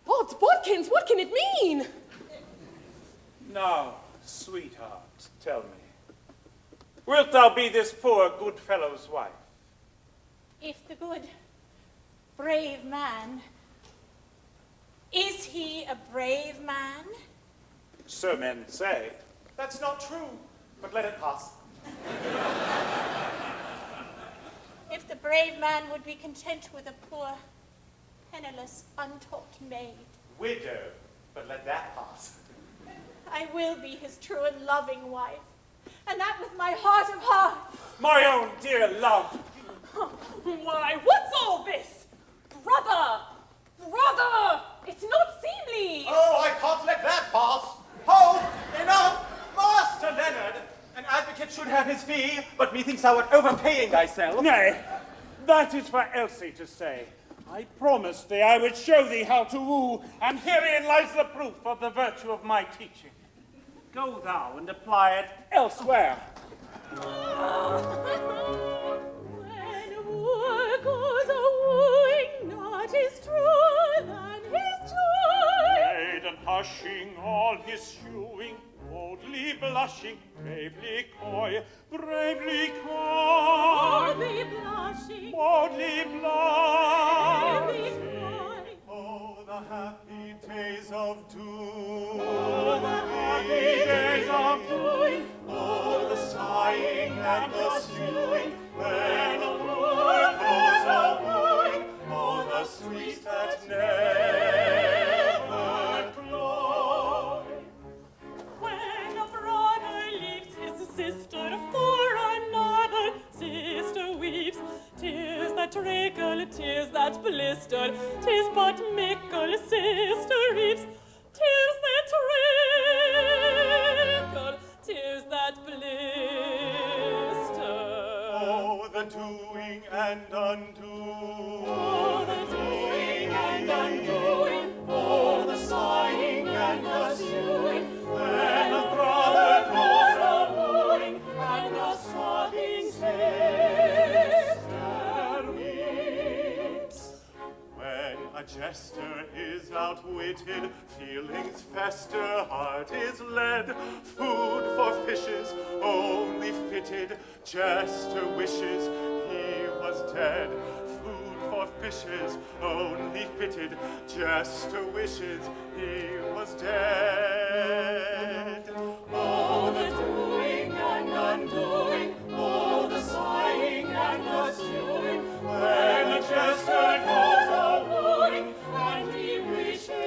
Odds bodkins, what can it mean? Now, sweetheart, tell me, wilt thou be this poor good fellow's wife? If the good, brave man, is he a brave man? So men say. That's not true, but let it pass. If the brave man would be content with a poor, penniless, untaught maid, Widow, but let that pass. I will be his true and loving wife, and that with my heart of hearts. My own dear love. Why, what's all this? Brother! Brother! It's not seemly! Oh, I can't let that pass. Hold! Enough! Master Leonard! An advocate should have his fee, but methinks thou art overpaying thyself. Nay, that is for Elsie to say. I promised thee I would show thee how to woo, and herein lies the proof of the virtue of my teaching. Go thou and apply it elsewhere. When a wooer goes a-wooing, naught is truer than his joy. Maid and hushing all his shewing, boldly blushing, bravely coy, bravely coy. Boldly blushing, boldly blushing. Oh, the happy days of doing. Oh, the happy days of doing. Oh, the sighing and the sewing, when a wooer goes a-wooing. Oh, the sweets that never cloy. When a brother leaves his sister for another, sister weeps. 'Tis that trickle, 'tis that blister, 'tis but mickle, sister weeps. 'Tis that trickle, 'tis that blister. Oh, the doing and undoing. Oh, the doing and undoing. Oh, the sighing and the sewing, when a brother goes a-wooing, and the sobbing sister weeps. When a jester is outwitted, feelings fester, heart is led, food for fishes only fitted, jester wishes he was dead. Food for fishes only fitted, jester wishes he was dead. Oh, the doing and undoing, oh, the sighing and the sewing, when a jester goes a-wooing, and he wishes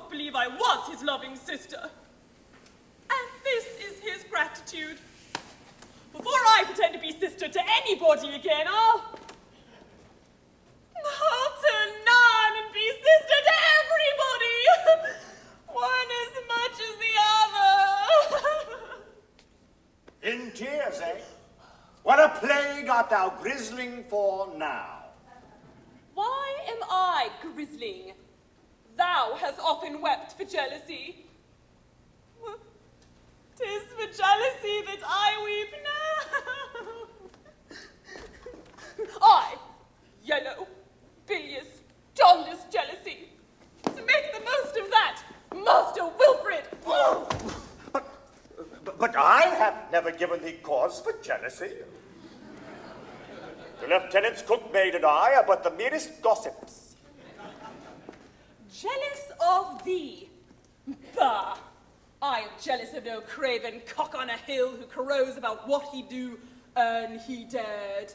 folk believe I was his loving sister. And this is his gratitude. Before I pretend to be sister to anybody again, I'll turn nun and be sister to everybody. One as much as the other. In tears, eh? What a plague art thou grizzling for now? Why am I grizzling? Thou hast often wept for jealousy. 'Tis for jealousy that I weep now. I, yellow, bilious, jaundiced jealousy. To make the most of that, Master Wilfred. But I have never given thee cause for jealousy. The lieutenant's cook maid and I are but the merest gossips. Jealous of thee? Bah! I am jealous of no craven cock on a hill who carouse about what he do and he dared.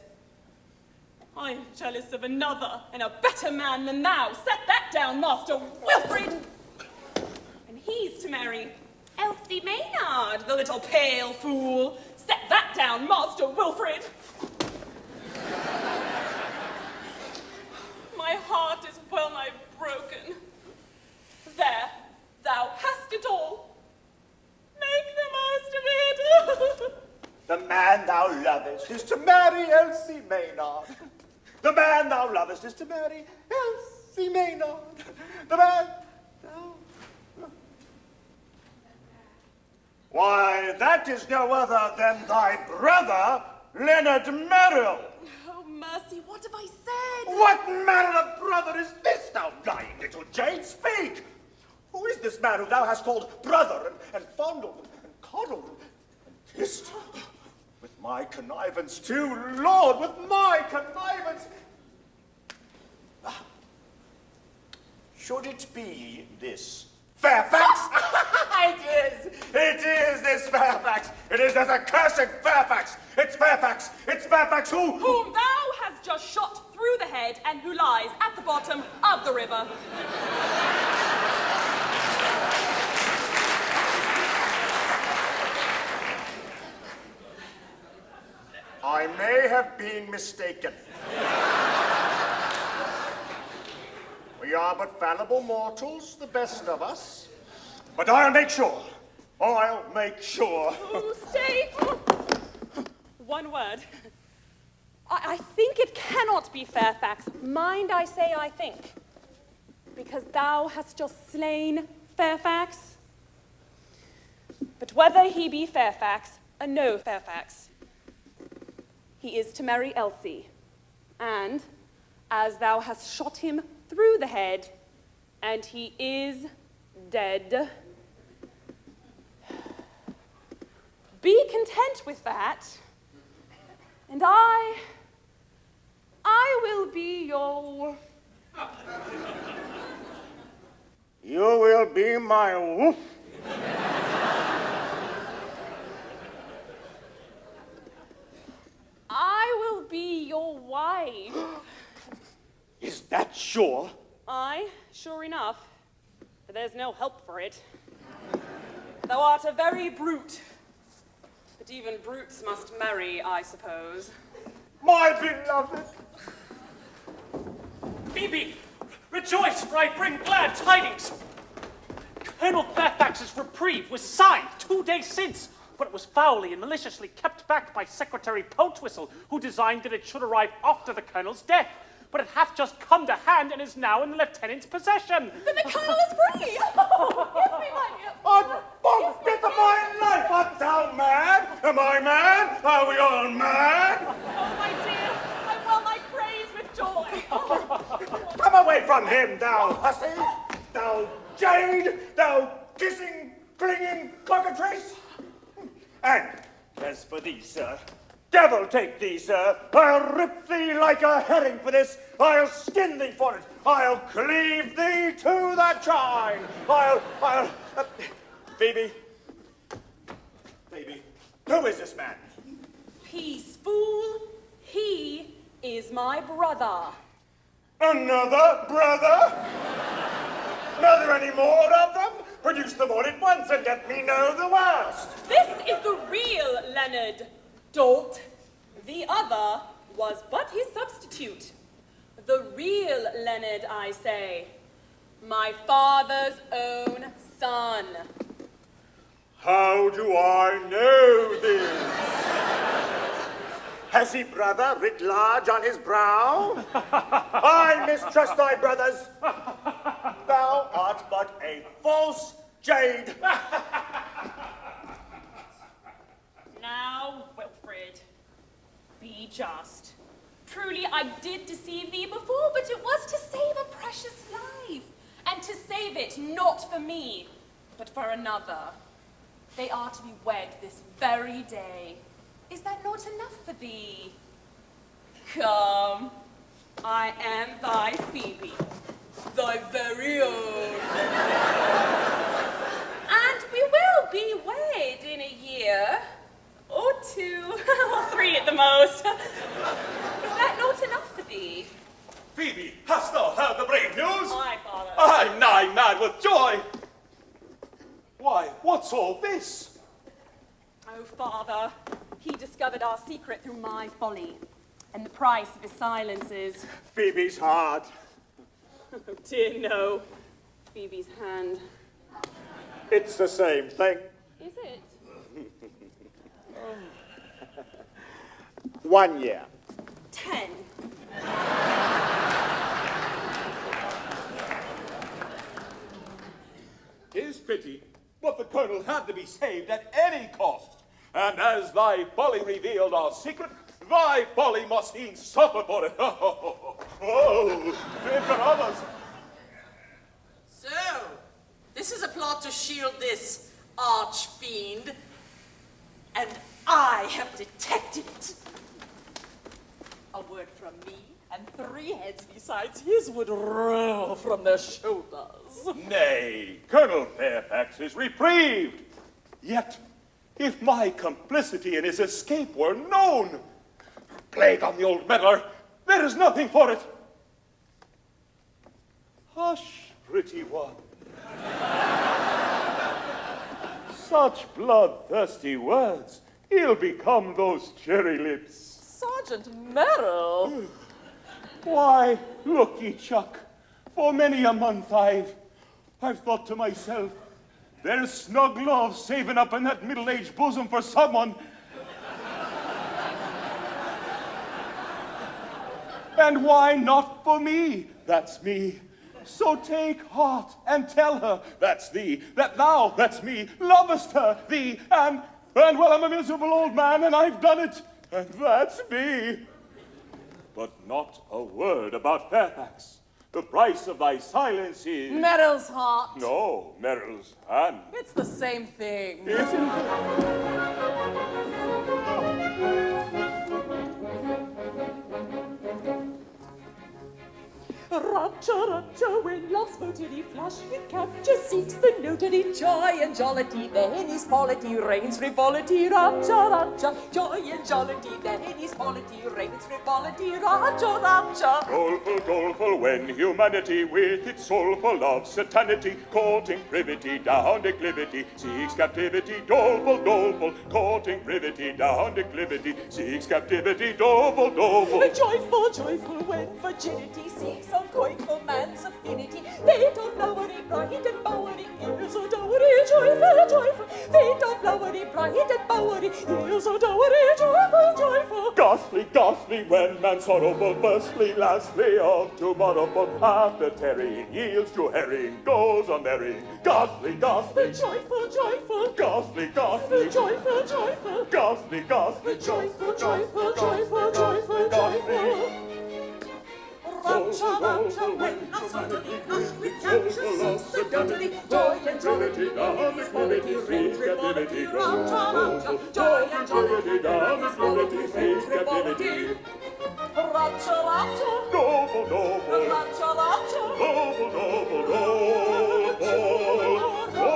I am jealous of another and a better man than thou. Set that down, Master Wilfred. And he's to marry Elsie Maynard, the little pale fool. Set that down, Master Wilfred. My heart is well nigh broken. There, thou hast it all. Make the most of it. The man thou lovest is to marry Elsie Maynard. The man thou lovest is to marry Elsie Maynard. The man thou... Why, that is no other than thy brother, Leonard Merrill. Oh, mercy, what have I said? What manner of brother is this, thou lying little jade? Speak! Who is this man who thou hast called brother and fondled and coddled and kissed? With my connivance too, Lord, with my connivance. Should it be this Fairfax? It is this Fairfax. It is this accursed Fairfax. It's Fairfax. It's Fairfax whom thou hast just shot through the head and who lies at the bottom of the river. I may have been mistaken. We are but fallible mortals, the best of us. But I'll make sure. I'll make sure. Oh, stay. One word. I think it cannot be Fairfax. Mind I say I think. Because thou hast just slain Fairfax. But whether he be Fairfax or no Fairfax, he is to marry Elsie. And as thou hast shot him through the head, and he is dead, be content with that, and I will be your... You will be my woof. I will be your wife. Is that sure? Aye, sure enough. But there's no help for it. Thou art a very brute. But even brutes must marry, I suppose. My beloved! Phoebe, rejoice, for I bring glad tidings. Colonel Fairfax's reprieve was signed 2 days since, but it was foully and maliciously kept back by Secretary Pontwhistle, who designed that it should arrive after the colonel's death. But it hath just come to hand and is now in the lieutenant's possession. Then the colonel is free! Oh, give me my dear. Oh, bit of my life! Art thou mad? Am I mad? Are we all mad? Oh, my dear, I well nigh craze with joy. Come away from him, thou hussy! Thou jade! Thou kissing, clinging cockatrice! And as for thee, sir, devil take thee, sir! I'll rip thee like a herring for this! I'll skin thee for it! I'll cleave thee to the chine! Phoebe, who is this man? Peace, fool. He is my brother. Another brother? Are there any more of them? Produce them all at once and let me know the worst. This is the real Leonard, dolt. The other was but his substitute. The real Leonard, I say. My father's own son. How do I know this? Has he, brother, writ large on his brow? I mistrust thy brothers. Thou art but a false jade. Now, Wilfred, be just. Truly, I did deceive thee before, but it was to save a precious life, and to save it not for me, but for another. They are to be wed this very day. Is that not enough for thee? Come, I am thy Phoebe, thy very own. And we will be wed in a year, or 2, or 3 at the most. Is that not enough for thee? Phoebe, hast thou heard the brave news? Aye, father. I'm nigh mad with joy. Why, what's all this? Oh, father, he discovered our secret through my folly, and the price of his silence is... Phoebe's heart. Oh, dear, no. Phoebe's hand. It's the same thing. Is it? 1 year. 10. Tis pity, but the colonel had to be saved at any cost. And as thy folly revealed our secret, thy folly must e'en suffer for it. Oh, dear others. So, this is a plot to shield this arch-fiend, and I have detected it. A word from me, and 3 heads besides his would roll from their shoulders. Nay, Colonel Fairfax is reprieved. Yet, if my complicity in his escape were known, plague on the old meddler, there is nothing for it. Hush, pretty one. Such bloodthirsty words, he'll become those cherry lips. Sergeant Merrill. Why, look-ye, Chuck, for many a month I've thought to myself, there's snug love saving up in that middle-aged bosom for someone. And why not for me? That's me. So take heart and tell her that's thee, that thou, that's me, lovest her, thee, and well, I'm a miserable old man and I've done it, and that's me. But not a word about Fairfax. The price of thy silence is... Merrill's heart. No, Merrill's hand. It's the same thing. Isn't Rapture, rapture, when love's motility flush with capture seeks the notary, joy and jollity, then his polity reigns frivolity. Rapture, rapture, joy and jollity, then his polity reigns frivolity. Rapture, rapture. doleful, doleful, when humanity with its soulful love, satanity, courting privity, down declivity, seeks captivity, doleful, doleful, courting privity, down declivity, seeks captivity, doleful, doleful. Joyful, joyful, when virginity seeks some coyful man's affinity. Fate of flowery, bright and bowery, is so dowery, joyful, joyful. Fate of flowery, bright and bowery, is so dowery, joyful, joyful. Ghastly, ghastly, when man sorrowful, firstly, lastly, of tomorrowful, after tarrying, yields to herring, goes on marrying. Ghastly, ghastly, joyful, joyful. Ghastly, ghastly, joyful, joyful. Ghastly, ghastly, joyful, joyful, joyful, joyful, joyful. Rapture, rapture, when absurdity flushed with capture seeks the notary, joy and jollity, down his polity reigns frivolity. Rapture, rapture, joy and jollity, down his polity reigns frivolity. Rapture, rapture, doleful, doleful, rapture, rapture, doleful, doleful, doleful, doleful, doleful,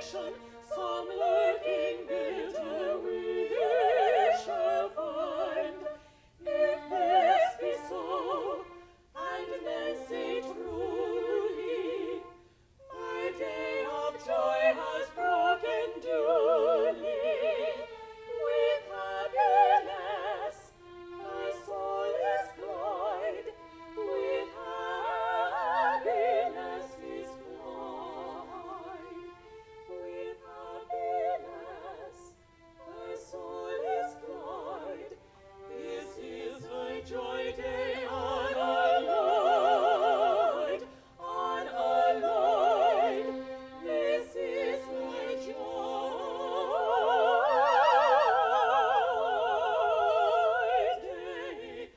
affection, some lurking bitter we shall find. If this be so, and men say truly, my day of joy has broken duly. With happiness, my soul is cloyed. With happiness is cloyed. With happiness, my soul is cloyed. This is my joy day unalloyed, unalloyed. This is my joy day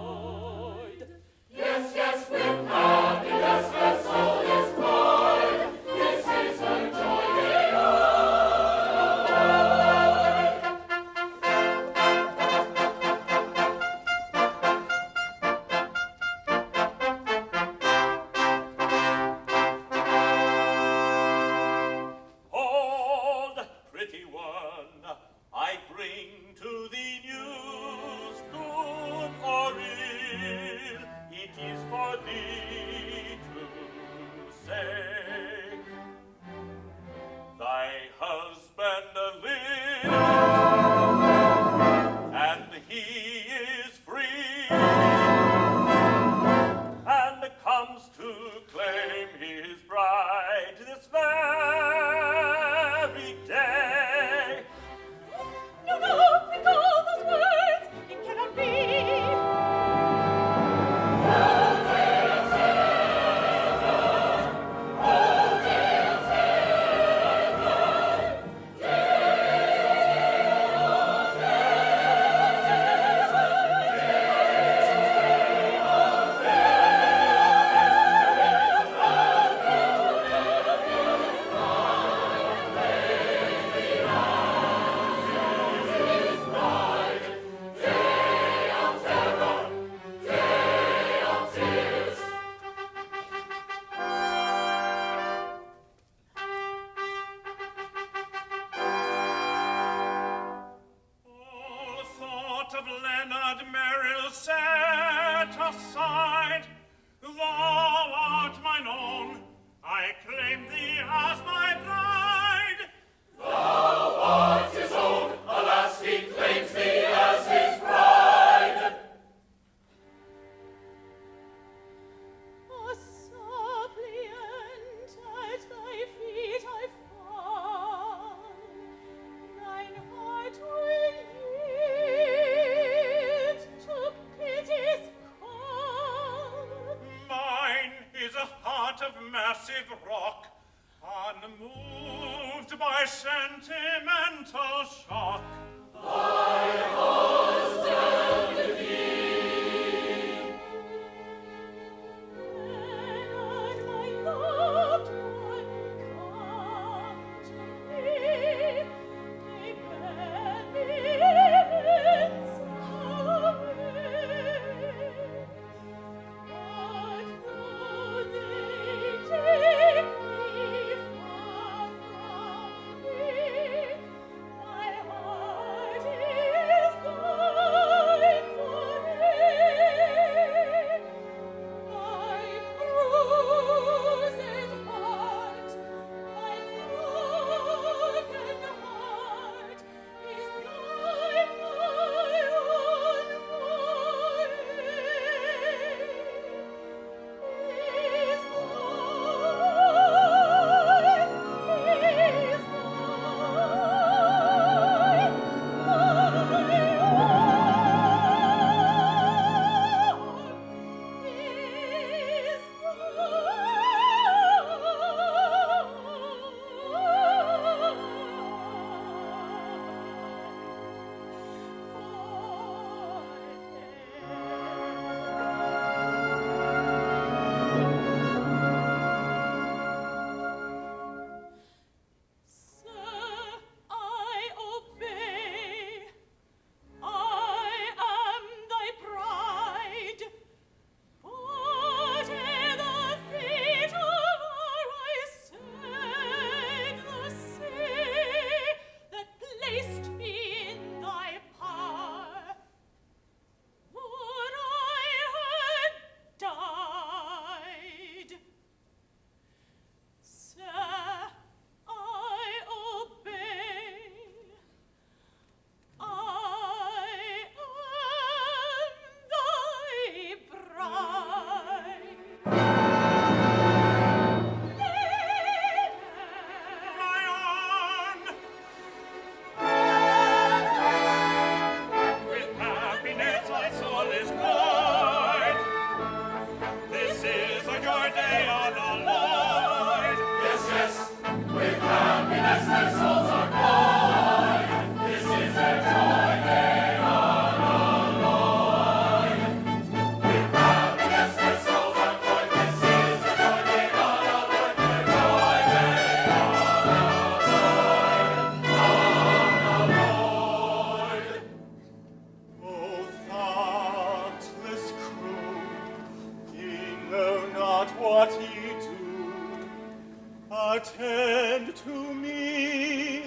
unalloyed. Yes, yes, with happiness my soul is cloyed. This is my joy day Hold, pretty one, I bring to thee news, good or ill, it is for thee to say. Thy husband lives, and he is free, and comes to claim his bride this very day. No, no, recall those words, it cannot be. All thought of Leonard Merrill set aside. Thou art mine own, I claim thee as my bride. Thou art his own, alas, he claims thee as his bride. A suppliant at thy feet I fall, thine heart will yield to pity's call. Mine is a heart of massive rock, unmoved by sentimental shock. Thy husband he. Leonard, my loved one, come to me. They bear me winds away. But though they take me far from thee, my heart is thine. for day unalloyed. Yes, yes, with happiness their souls are buoyed. This is their joy day unalloyed. With happiness their souls are buoyed. This is their joy day unalloyed. Their joy day unalloyed. Oh, thoughtless crew, ye know not what ye do. Attend to me,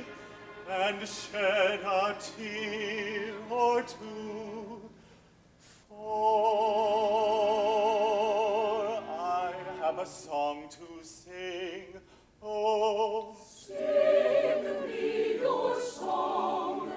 and shed a tear or two. For I have a song to sing. Oh, Sing me your song.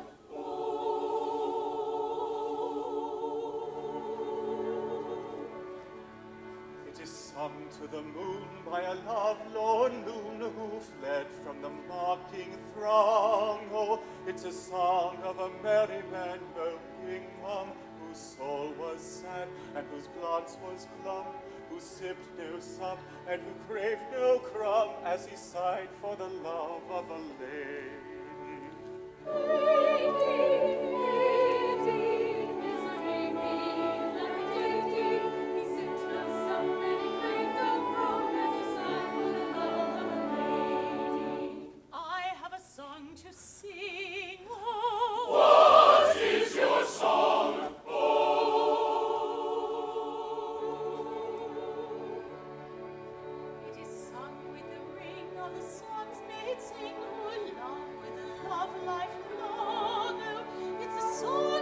it is sung to the moon by a lovelorn loon who fled from the mocking throng. Oh, it's a song of a merry man mowing mum, whose soul was sad and whose glance was glum, who sipped no sup and who craved no crumb, as he sighed for the love of a lady. I have a song to sing. Oh. What is your song? It is sung with the ring of the songs made sing, who love with a love life long. Oh, it's a song